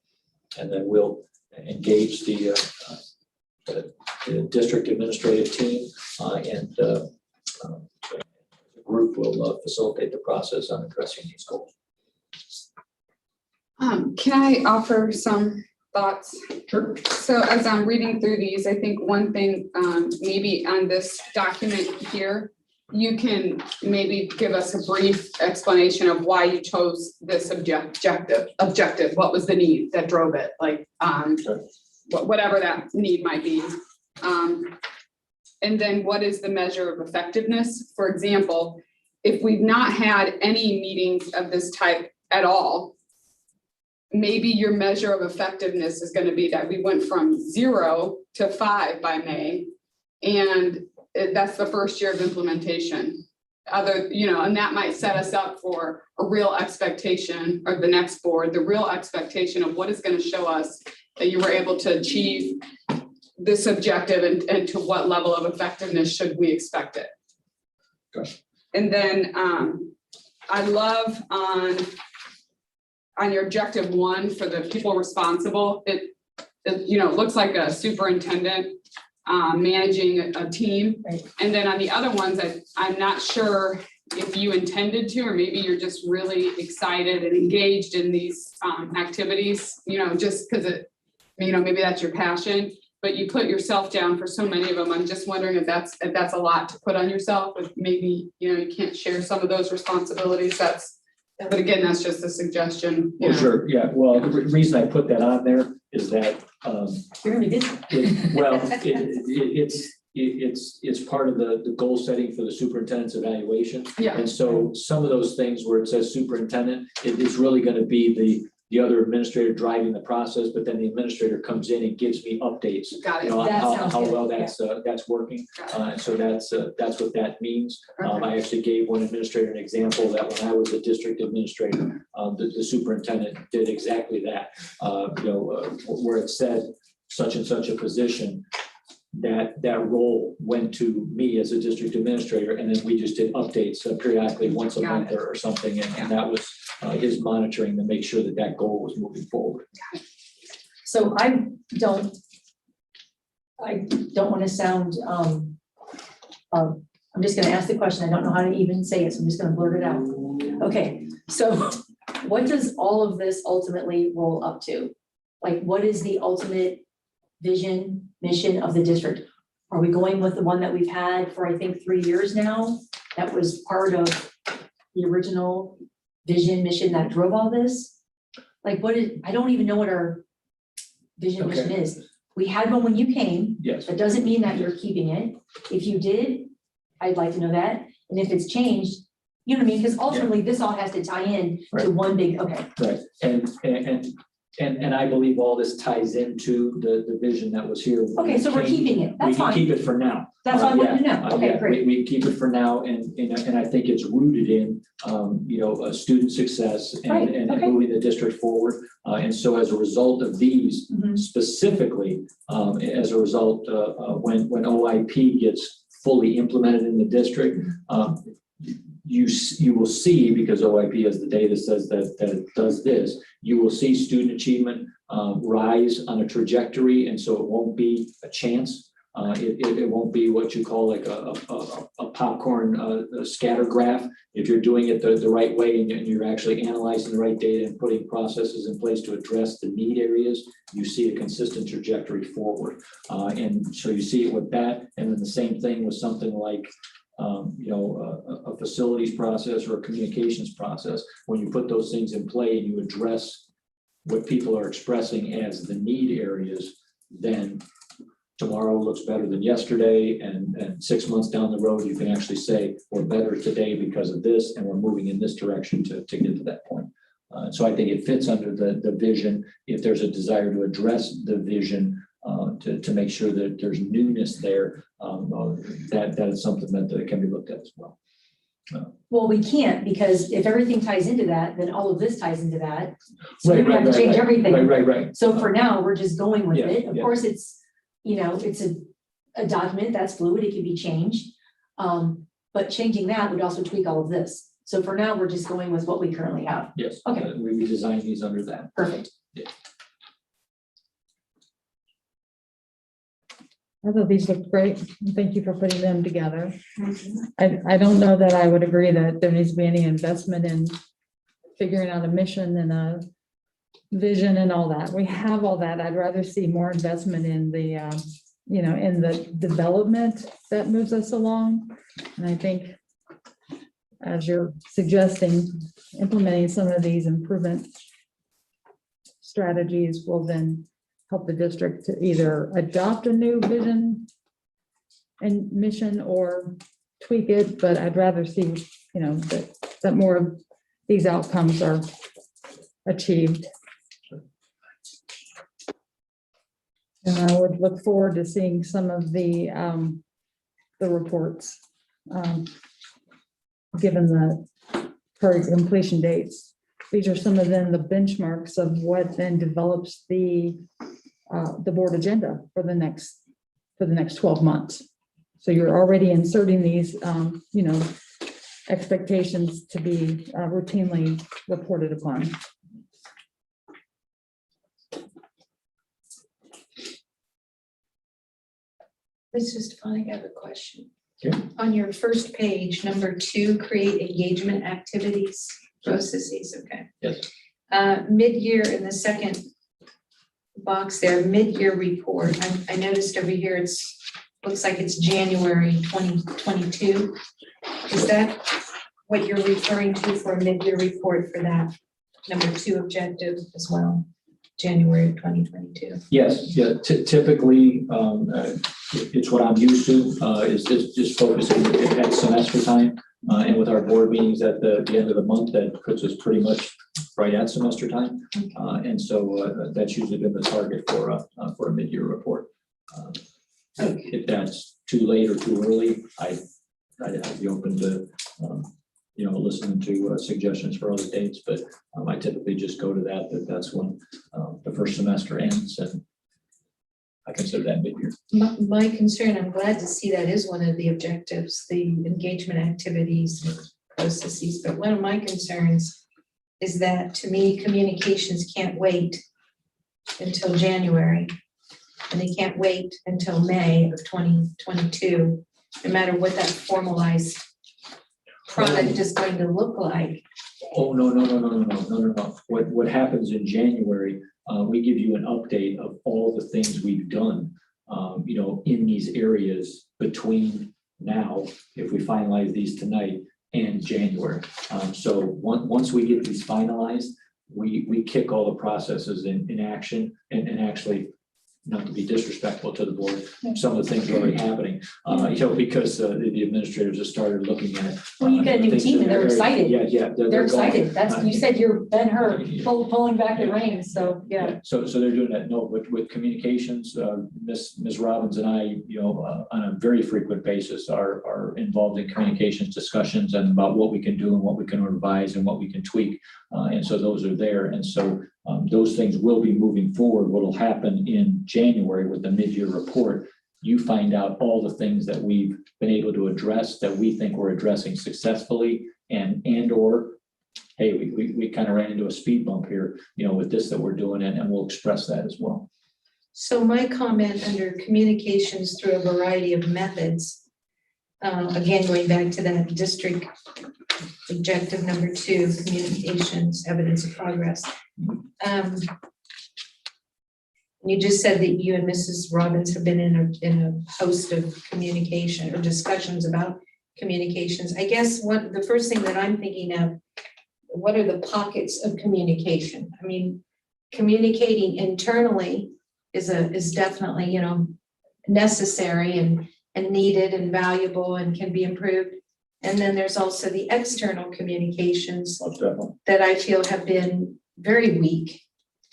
Speaker 2: And then we'll engage the district administrative team and the group will facilitate the process on addressing these goals.
Speaker 10: Can I offer some thoughts?
Speaker 2: Sure.
Speaker 10: So as I'm reading through these, I think one thing, maybe on this document here, you can maybe give us a brief explanation of why you chose this objective. What was the need that drove it? Like, whatever that need might be. And then what is the measure of effectiveness? For example, if we've not had any meetings of this type at all, maybe your measure of effectiveness is going to be that we went from 0 to 5 by May, and that's the first year of implementation. And that might set us up for a real expectation of the next board, the real expectation of what is going to show us that you were able to achieve this objective and to what level of effectiveness should we expect it.
Speaker 2: Okay.
Speaker 10: And then I love on your objective 1 for the people responsible, it looks like a superintendent managing a team.
Speaker 3: Right.
Speaker 10: And then on the other ones, I'm not sure if you intended to, or maybe you're just really excited and engaged in these activities, just because maybe that's your passion, but you put yourself down for so many of them. I'm just wondering if that's a lot to put on yourself, if maybe, you can't share some of those responsibilities. That's But again, that's just a suggestion. you
Speaker 2: Well,
Speaker 10: know.
Speaker 2: sure, yeah, well, the reason I put that on there is that,
Speaker 3: You're gonna be busy.
Speaker 2: well, it's part of the goal setting for the superintendent's evaluation.
Speaker 10: Yeah.
Speaker 2: And so some of those things where it says superintendent, it's really gonna be the other administrator driving the process, but then the administrator comes in and gives me updates.
Speaker 10: Got
Speaker 2: You
Speaker 10: it.
Speaker 2: know,
Speaker 3: That
Speaker 2: how
Speaker 3: sounds
Speaker 2: how
Speaker 3: good,
Speaker 2: well that's working. And so that's what that means. I actually gave one administrator an example that when I was a district administrator, the superintendent did exactly that. Where it said such and such a position, that role went to me as a district administrator, and then we just did updates periodically once a
Speaker 10: Got
Speaker 2: month or something, and that was his monitoring to make sure that goal was moving forward.
Speaker 3: So I don't want to sound, I'm just gonna ask the question. I don't know how to even say it, so I'm just gonna blurt it out. Okay, so what does all of this ultimately roll up to? Like, what is the ultimate vision, mission of the district? Are we going with the one that we've had for, I think, 3 years now? That was part of the original vision, mission that drove all this? Like, I don't even know what our vision, mission is. We had one when you came.
Speaker 2: Yes.
Speaker 3: That doesn't mean that you're keeping it. If you did, I'd like to know that. And if it's changed, you know what I mean? Because ultimately, this all has to tie in to
Speaker 2: Right.
Speaker 3: one big, okay.
Speaker 2: Right, and I believe all this ties into the vision that was here.
Speaker 3: Okay, so we're keeping it.
Speaker 2: We
Speaker 3: That's
Speaker 2: can
Speaker 3: fine.
Speaker 2: keep it for now.
Speaker 3: That's what I wanted to
Speaker 2: Yeah,
Speaker 3: know. Okay,
Speaker 2: yeah,
Speaker 3: great.
Speaker 2: we keep it for now, and I think it's rooted in, student success
Speaker 3: Right,
Speaker 2: and
Speaker 3: okay.
Speaker 2: moving the district forward. And so as a result of these,
Speaker 3: Mhm.
Speaker 2: specifically, as a result, when OIP gets fully implemented in the district, you will see, because OIP has the data says that it does this, you will see student achievement rise on a trajectory, and so it won't be a chance. It won't be what you call like a popcorn scatter graph. If you're doing it the right way and you're actually analyzing the right data and putting processes in place to address the need areas, you see a consistent trajectory forward. And so you see it with that, and then the same thing with something like a facilities process or a communications process. When you put those things in play and you address what people are expressing as the need areas, then tomorrow looks better than yesterday, and 6 months down the road, you can actually say, we're better today because of this, and we're moving in this direction to get to that point. So I think it fits under the vision. If there's a desire to address the vision, to make sure that there's newness there, that is something that can be looked at as well.
Speaker 3: Well, we can't, because if everything ties into that, then all of this ties into that. So
Speaker 2: Right,
Speaker 3: we have to change everything.
Speaker 2: Right.
Speaker 3: So for now, we're just going with
Speaker 2: Yeah,
Speaker 3: it. Of
Speaker 2: yeah.
Speaker 3: course, it's a document that's fluid, it can be changed. But changing that would also tweak all of this. So for now, we're just going with what we currently have.
Speaker 2: Yes.
Speaker 3: Okay.
Speaker 2: We designed these under that.
Speaker 3: Perfect.
Speaker 4: I thought these looked great. Thank you for putting them together. I don't know that I would agree that there needs to be any investment in figuring out a mission and a vision and all that. We have all that. I'd rather see more investment in the, in the development that moves us along. And I think, as you're suggesting, implementing some of these improvement strategies will then help the district to either adopt a new vision and mission or tweak it, but I'd rather see, that more of these outcomes are achieved. And I would look forward to seeing some of the reports, given the current completion dates. These are some of then the benchmarks of what then develops the board agenda for the next 12 months. So you're already inserting these, expectations to be routinely reported upon.
Speaker 1: Mrs. Stefanik, I have a question.
Speaker 2: Okay.
Speaker 1: On your first page, number 2, create engagement activities, processes, okay.
Speaker 2: Yes.
Speaker 1: Mid-year in the second box there, mid-year report. I noticed over here looks like it's January 2022. Is that what you're referring to for a mid-year report for that number 2 objective as well, January of 2022.
Speaker 2: Yes, yeah, typically, it's what I'm used to, is just focusing at semester time. And with our board meetings at the end of the month, that puts us pretty much right at semester time. And so that's usually been the target for a mid-year report. If that's too late or too early, I'd be open to, listening to suggestions for other dates, but I typically just go to that's when the first semester ends, and I consider that mid-year.
Speaker 1: My concern, I'm glad to see that is one of the objectives, the engagement activities and processes, but one of my concerns is that, to me, communications can't wait until January, and they can't wait until May of 2022, no matter what that formalized product is going to look like.
Speaker 2: Oh, no. What happens in January, we give you an update of all the things we've done, in these areas between now, if we finalize these tonight, and January. So once we get these finalized, we kick all the processes in action, and actually, not to be disrespectful to the board, some of the things are already happening, because the administrators have started looking at.
Speaker 3: Well, you got a new
Speaker 2: things
Speaker 3: team
Speaker 2: in
Speaker 3: and they're
Speaker 2: their area.
Speaker 3: excited.
Speaker 2: Yeah.
Speaker 3: They're
Speaker 2: going.
Speaker 3: excited. That's, you said you're Ben Hur pulling back the reins, so yeah.
Speaker 2: So they're doing that. No, with communications, Ms. Robbins and I, on a very frequent basis are involved in communications discussions and about what we can do and what we can revise and what we can tweak. And so those are there. And so those things will be moving forward. What will happen in January with the mid-year report, you find out all the things that we've been able to address that we think we're addressing successfully, and or, hey, we kind of ran into a speed bump here, with this that we're doing, and we'll express that as well.
Speaker 1: So my comment under communications through a variety of methods, again, going back to that district objective number 2, communications, evidence of progress. You just said that you and Mrs. Robbins have been in a host of communication or discussions about communications. I guess the first thing that I'm thinking of, what are the pockets of communication? I mean, communicating internally is definitely, necessary and needed and valuable and can be improved. And then there's also the external communications that I feel have been very weak,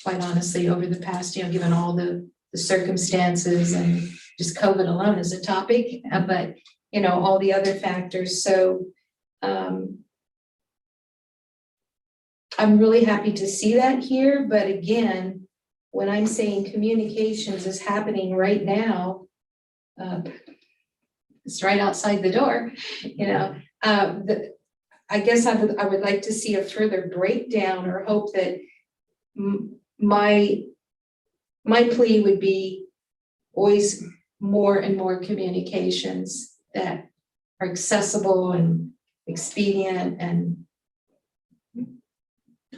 Speaker 1: quite honestly, over the past, given all the circumstances and just COVID alone is a topic, but, all the other factors. So I'm really happy to see that here. But again, when I'm saying communications is happening right now, it's right outside the door, I guess I would like to see a further breakdown, or hope that my plea would be always more and more communications that are accessible and expedient and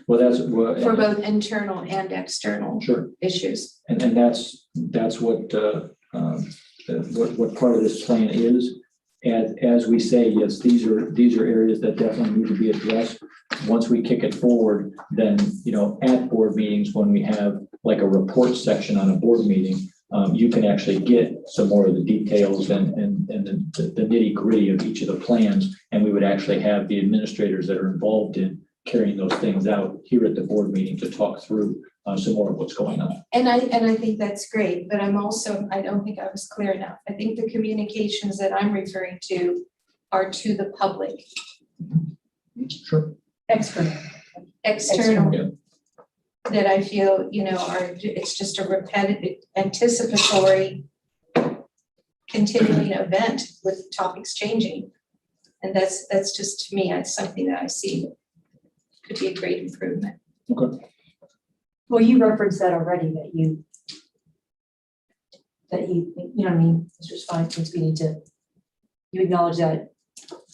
Speaker 2: Well, that's
Speaker 1: for both internal and external
Speaker 2: sure
Speaker 1: issues.
Speaker 2: And that's what part of this plan is. And as we say, yes, these are areas that definitely need to be addressed. Once we kick it forward, then, at board meetings, when we have like a report section on a board meeting, you can actually get some more of the details and the nitty gritty of each of the plans. And we would actually have the administrators that are involved in carrying those things out here at the board meeting to talk through some more of what's going on.
Speaker 1: And I think that's great, but I don't think I was clear enough. I think the communications that I'm referring to are to the public.
Speaker 2: Sure.
Speaker 1: External,
Speaker 2: Yeah.
Speaker 1: that I feel, it's just a repetitive, anticipatory, continuing event with topics changing. And that's just, to me, that's something that I see could be a great improvement.
Speaker 2: Okay.
Speaker 3: Well, you referenced that already, that you, Mr. Spines, we need to, you acknowledge that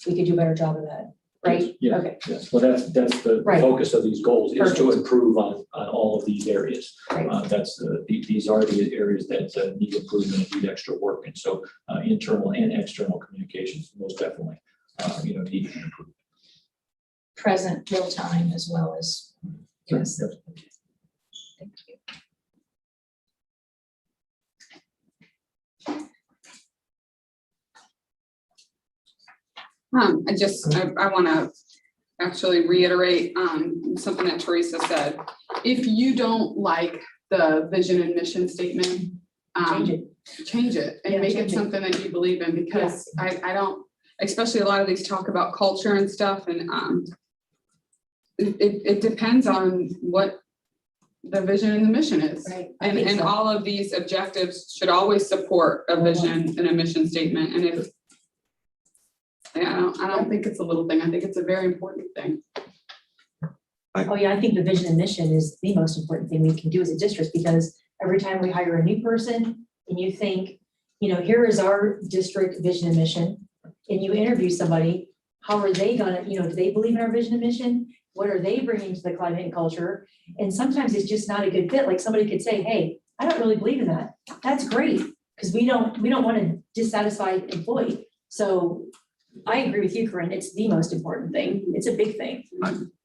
Speaker 3: we could do a better job of that, right?
Speaker 2: Yeah.
Speaker 3: Okay.
Speaker 2: Yes. Well, that's the
Speaker 3: Right.
Speaker 2: focus of these goals, is to
Speaker 3: Perfect.
Speaker 2: improve on all of these areas.
Speaker 3: Right.
Speaker 2: These are the areas that need improvement and need extra work. And so internal and external communications most definitely, need to improve.
Speaker 3: present, real time, as well as, yes. Thank you.
Speaker 10: I want to actually reiterate, something that Teresa said. If you don't like the vision and mission statement, change it and
Speaker 3: Yeah,
Speaker 10: make it
Speaker 3: change it.
Speaker 10: something that you believe in, because I don't, especially a lot of these talk about culture and stuff, and, it depends on what the vision and the mission is.
Speaker 3: Right. I think
Speaker 10: And
Speaker 3: so.
Speaker 10: all of these objectives should always support a vision and a mission statement. And if, I don't think it's a little thing. I think it's a very important thing.
Speaker 3: Oh, yeah, I think the vision and mission is the most important thing we can do as a district, because every time we hire a new person and you think, here is our district vision and mission, and you interview somebody, how are they gonna, do they believe in our vision and mission? What are they bringing to the climate and culture? And sometimes it's just not a good fit. Like somebody could say, hey, I don't really believe in that. That's great, because we don't want a dissatisfied employee. So I agree with you, Corinne. It's the most important thing. It's a big thing.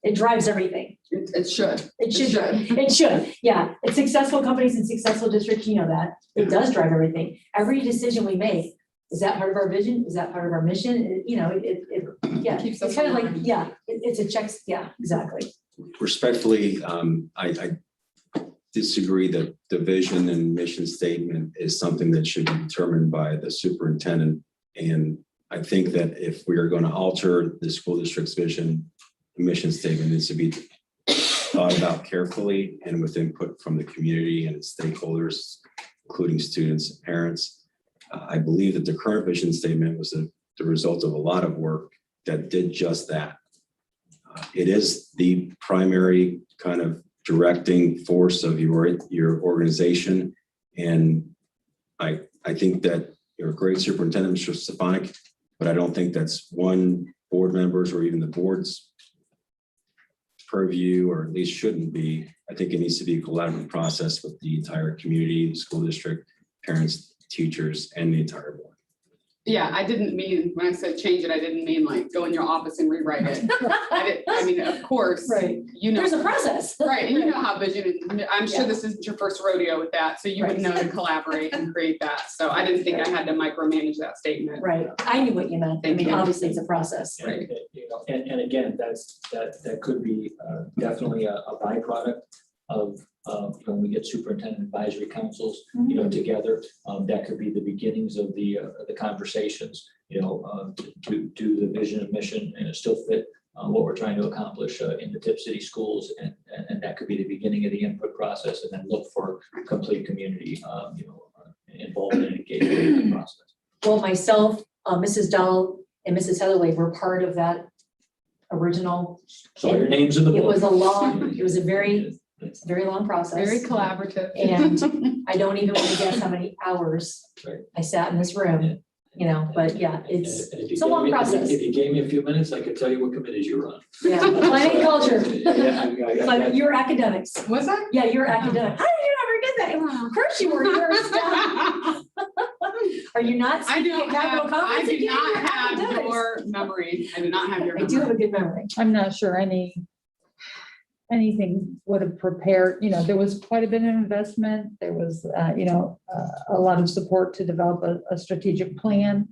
Speaker 3: It drives everything.
Speaker 10: It should.
Speaker 3: It should. It should. Yeah. It's successful companies and successful districts, that. It does drive everything. Every decision we make, is that part of our vision? Is that part of our mission? Yeah,
Speaker 10: Keeps
Speaker 3: it's
Speaker 10: us
Speaker 3: kind of like,
Speaker 10: aligned.
Speaker 3: it's a check. Yeah, exactly.
Speaker 8: Respectfully, I disagree that the vision and mission statement is something that should be determined by the superintendent. And I think that if we are going to alter the school district's vision, the mission statement needs to be thought about carefully and with input from the community and its stakeholders, including students and parents. I believe that the current vision statement was the result of a lot of work that did just that. It is the primary kind of directing force of your organization. And I think that you're a great superintendent, Mr. Stefanik, but I don't think that's one board members or even the board's purview, or at least shouldn't be. I think it needs to be a collaborative process with the entire community, the school district, parents, teachers, and the entire board.
Speaker 10: Yeah, I didn't mean, when I said change it, I didn't mean like go in your office and rewrite it. I mean, of course.
Speaker 3: Right.
Speaker 10: There's
Speaker 3: a process.
Speaker 10: Right, and how vision, I'm sure
Speaker 3: Yeah.
Speaker 10: this isn't your first rodeo with that, so you would
Speaker 3: Right.
Speaker 10: know to collaborate and create that. So I didn't think I had to micromanage that statement.
Speaker 3: Right. I knew what you meant. I
Speaker 10: Thank
Speaker 3: mean,
Speaker 10: you.
Speaker 3: obviously it's a process.
Speaker 10: Right.
Speaker 2: And again, that could be definitely a byproduct of when we get superintendent advisory councils, together. That could be the beginnings of the conversations, to do the vision and mission, and it still fit what we're trying to accomplish in the Tipp City schools, and that could be the beginning of the input process, and then look for complete community, involvement and engagement in the process.
Speaker 3: Well, myself, Mrs. Dahl and Mrs. Heatherly were part of that original.
Speaker 2: So your names in the
Speaker 3: It
Speaker 2: book.
Speaker 3: was a very long process.
Speaker 10: Very collaborative.
Speaker 3: And I don't even want to guess how many hours
Speaker 2: Right.
Speaker 3: I sat in this room, but yeah, it's
Speaker 2: And if you
Speaker 3: it's a
Speaker 2: gave
Speaker 3: long
Speaker 2: me-
Speaker 3: process.
Speaker 2: If you gave me a few minutes, I could tell you what committees you're on.
Speaker 3: Yeah, climate and culture.
Speaker 2: Yeah,
Speaker 3: But you're academics.
Speaker 10: Was that?
Speaker 3: Yeah, you're academic. How did you ever get that? Of course you were. You're a staff. Are you not
Speaker 10: I
Speaker 3: speaking at Capitol Conference
Speaker 10: do
Speaker 3: again?
Speaker 10: not
Speaker 3: You're
Speaker 10: have
Speaker 3: academics.
Speaker 10: your memory. I do not have your
Speaker 3: I do have
Speaker 10: memory.
Speaker 3: a good memory.
Speaker 4: I'm not sure anything would have prepared, there was quite a bit of investment. There was, a lot of support to develop a strategic plan.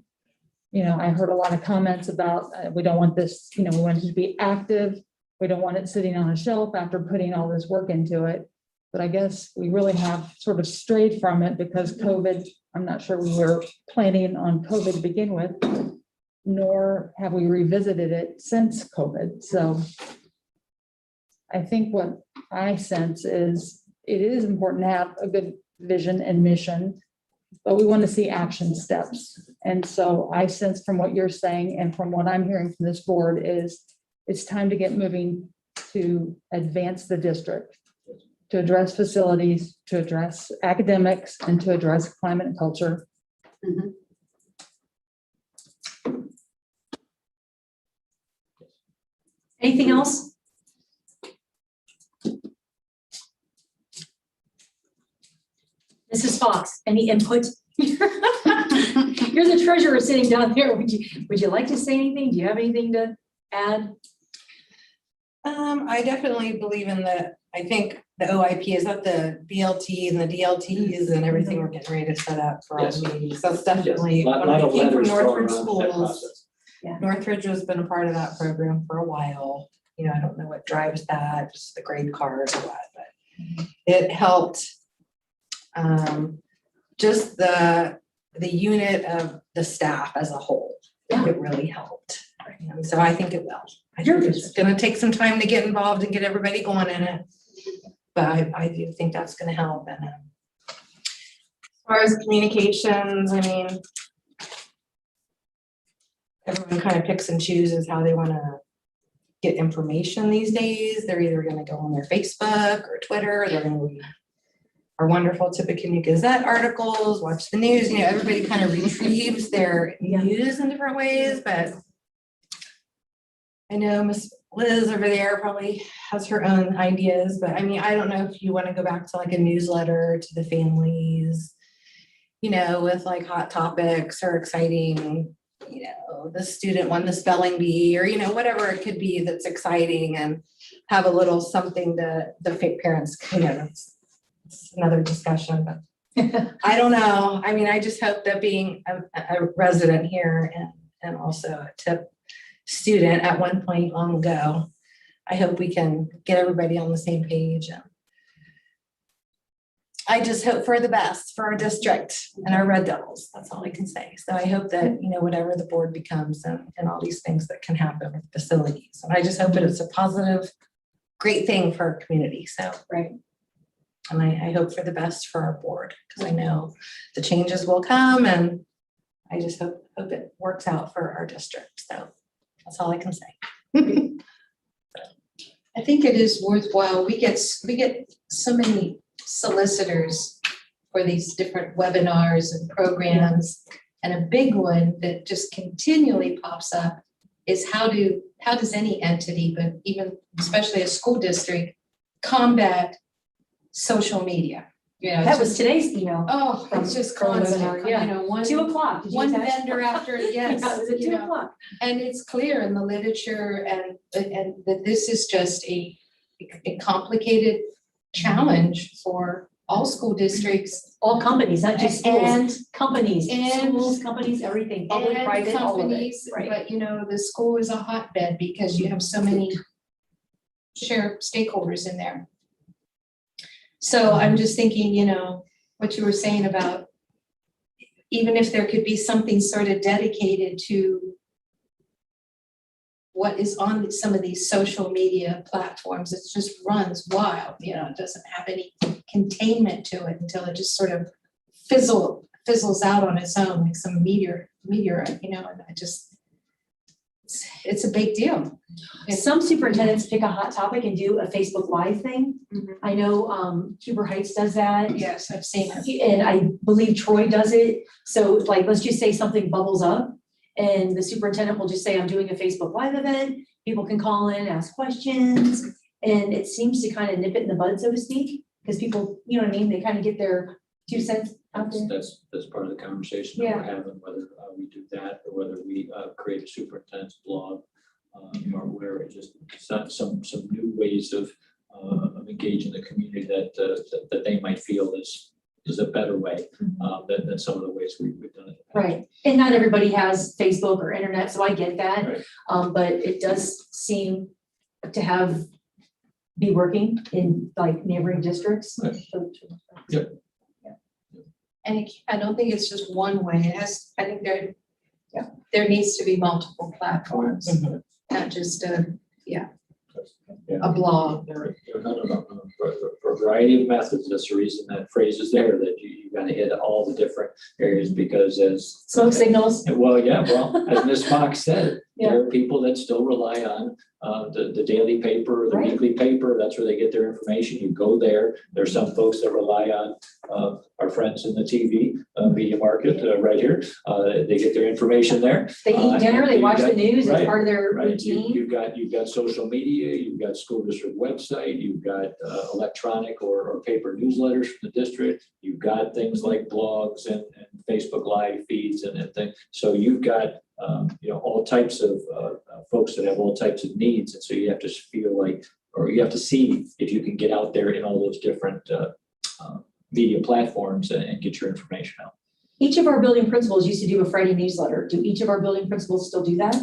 Speaker 4: I heard a lot of comments about, we don't want this, we want it to be active. We don't want it sitting on a shelf after putting all this work into it. But I guess we really have sort of strayed from it because COVID, I'm not sure we were planning on COVID to begin with, nor have we revisited it since COVID. So I think what I sense is it is important to have a good vision and mission, but we want to see action steps. And so I sense from what you're saying and from what I'm hearing from this board is it's time to get moving to advance the district, to address facilities, to address academics, and to address climate and culture.
Speaker 10: Mhm.
Speaker 3: Anything else? Mrs. Fox, any input? You're the treasurer sitting down there. Would you like to say anything? Do you have anything to add?
Speaker 5: I definitely believe in I think the OIP is that the BLT and the DLTs and everything we're getting ready to set up for all
Speaker 2: Yes.
Speaker 5: the meetings. That's
Speaker 2: Yes,
Speaker 5: definitely,
Speaker 2: lot
Speaker 5: when I
Speaker 2: of
Speaker 5: came from
Speaker 2: letters thrown
Speaker 5: Northridge
Speaker 2: around that
Speaker 5: schools,
Speaker 2: process.
Speaker 5: Northridge has been a part of that program for a while. You know, I don't know what drives that, just the grade card or what, but it helped. Just the unit of the staff as a whole, it really helped. And so I think it will. I think it's gonna take some time to get involved and get everybody going in it. But I do think that's gonna help. And as far as communications, I mean, everyone kind of picks and chooses how they wanna get information these days. They're either gonna go on their Facebook or Twitter, they're gonna read our wonderful Tippecanoe Gazette articles, watch the news, you know, everybody kind of retrieves their news in different ways, but I know Miss Liz over there probably has her own ideas, but I mean, I don't know if you want to go back to like a newsletter to the families, you know, with like hot topics or exciting, you know, the student won the spelling bee or, you know, whatever it could be that's exciting, and have a little something to the fake parents, you know, it's another discussion, but I don't know. I mean, I just hope that being a resident here and also a Tipp student at one point long ago, I hope we can get everybody on the same page. And I just hope for the best for our district and our Red Devils. That's all I can say. So I hope that, you know, whatever the board becomes and all these things that can happen with facilities. And I just hope that it's a positive, great thing for our community. So,
Speaker 3: Right.
Speaker 5: and I hope for the best for our board, because I know the changes will come, and I just hope it works out for our district. So that's all I can say.
Speaker 1: I think it is worthwhile. We get so many solicitors for these different webinars and programs. And a big one that just continually pops up is how does any entity, but even especially a school district, combat social media? You know,
Speaker 3: That was today's email.
Speaker 1: oh, it's just constant,
Speaker 3: webinar, yeah.
Speaker 1: you know, one
Speaker 3: 2:00. Did you
Speaker 1: one
Speaker 3: attach?
Speaker 1: vendor after, yes.
Speaker 3: Yeah, it was at
Speaker 1: you know.
Speaker 3: 2:00.
Speaker 1: And it's clear in the literature and that this is just a complicated challenge for all school districts.
Speaker 3: All companies, not just schools,
Speaker 1: And
Speaker 3: companies,
Speaker 1: and-
Speaker 3: schools, companies, everything, public,
Speaker 1: and
Speaker 3: private, all of it,
Speaker 1: companies,
Speaker 3: right?
Speaker 1: but you know, the school is a hotbed because you have so many stakeholders in there. So I'm just thinking, you know, what you were saying about even if there could be something sort of dedicated to what is on some of these social media platforms, it just runs wild, you know, it doesn't have any containment to it until it just sort of fizzles out on its own, like some meteorite, you know, and I just, it's a big deal.
Speaker 3: Some superintendents pick a hot topic and do a Facebook Live thing.
Speaker 1: Mhm.
Speaker 3: I know Huber Heights does that.
Speaker 1: Yes, I've seen it.
Speaker 3: And I believe Troy does it. So like, let's just say something bubbles up and the superintendent will just say, I'm doing a Facebook Live event. People can call in, ask questions. And it seems to kind of nip it in the bud, so to speak, because people, you know what I mean? They kind of get their 2 cents out there.
Speaker 2: That's part of the conversation that we're having, whether we do that or whether we create a superintendent's blog, or where it just some new ways of engaging the community that they might feel is a better way than some of the ways we've done it.
Speaker 3: Right. And not everybody has Facebook or internet, so I get that.
Speaker 2: Right.
Speaker 3: But it does seem to be working in like neighboring districts.
Speaker 2: Right. Yep.
Speaker 1: And I don't think it's just one way. It has, I think there needs to be multiple platforms, not just a blog.
Speaker 2: For a variety of methods, that's the reason that phrase is there, that you gotta hit all the different areas, because as.
Speaker 3: Smoke signals.
Speaker 2: Well, as Ms. Fox said,
Speaker 3: Yeah.
Speaker 2: there are people that still rely on the daily paper, or the
Speaker 3: Right.
Speaker 2: weekly paper. That's where they get their information. You go there. There's some folks that rely on our friends in the TV media market right here. They get their information there.
Speaker 3: They eat dinner, they watch the news, it's
Speaker 2: right,
Speaker 3: part of their
Speaker 2: Right,
Speaker 3: routine.
Speaker 2: you've got social media, you've got school district website, you've got electronic or paper newsletters from the district, you've got things like blogs and Facebook Live feeds and things. So you've got all types of folks that have all types of needs. And so you have to feel like, or you have to see if you can get out there in all those different media platforms and get your information out.
Speaker 3: Each of our building principals used to do a Friday newsletter. Do each of our building principals still do that?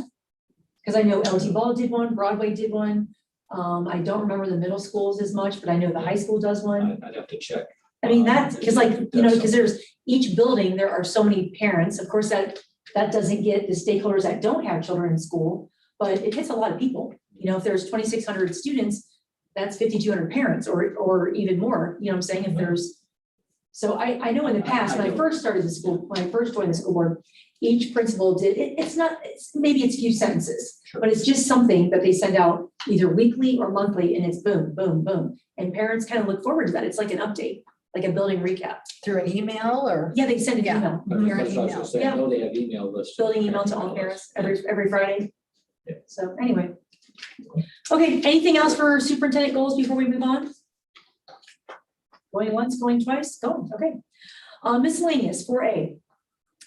Speaker 3: Because I know LT Ball did one, Broadway did one. I don't remember the middle schools as much, but I know the high school does one.
Speaker 2: I'd have to check.
Speaker 3: I mean, that's, because because there's each building, there are so many parents. Of course, that doesn't get the stakeholders that don't have children in school, but it hits a lot of people. If there's 2,600 students, that's 5,200 parents or even more, I'm saying, if there's. So I know in the past, when I first started the school, when I first joined the school board, each principal did, maybe it's a few sentences, but it's just something that they send out either weekly or monthly, and it's boom, boom, boom. And parents kind of look forward to that. It's like an update, like a building recap.
Speaker 5: Through an email or?
Speaker 3: Yeah, they send an email.
Speaker 2: That's what I was gonna say. I know they have email lists.
Speaker 3: Building email to all parents every Friday.
Speaker 2: Yeah.
Speaker 3: So anyway. Okay, anything else for superintendent goals before we move on? Going once, going twice, going, okay. Miscellaneous 4A,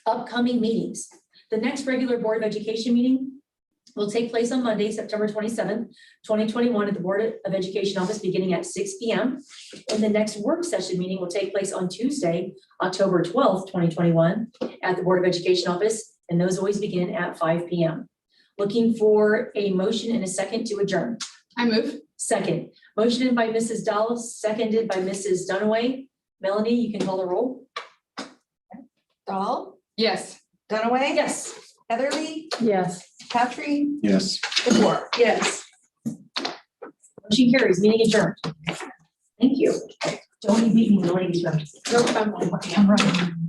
Speaker 3: upcoming meetings. The next regular Board of Education meeting will take place on Monday, September 27th, 2021 at the Board of Education office beginning at 6 p.m. And the next work session meeting will take place on Tuesday, October 12th, 2021 at the Board of Education office, and those always begin at 5 p.m. Looking for a motion and a second to adjourn.
Speaker 10: I move.
Speaker 3: Second, motioned by Mrs. Dahl, seconded by Mrs. Dunaway. Melanie, you can call the roll.
Speaker 5: Dahl,
Speaker 10: Yes.
Speaker 5: Dunaway.
Speaker 3: Yes.
Speaker 5: Heatherly,
Speaker 4: Yes.
Speaker 5: Patry,
Speaker 8: Yes.
Speaker 5: DeBoer.
Speaker 3: Yes. Motion carries, meeting adjourned. Thank you. Don't you beat me, don't you?
Speaker 10: Nope, I'm
Speaker 3: I'm running.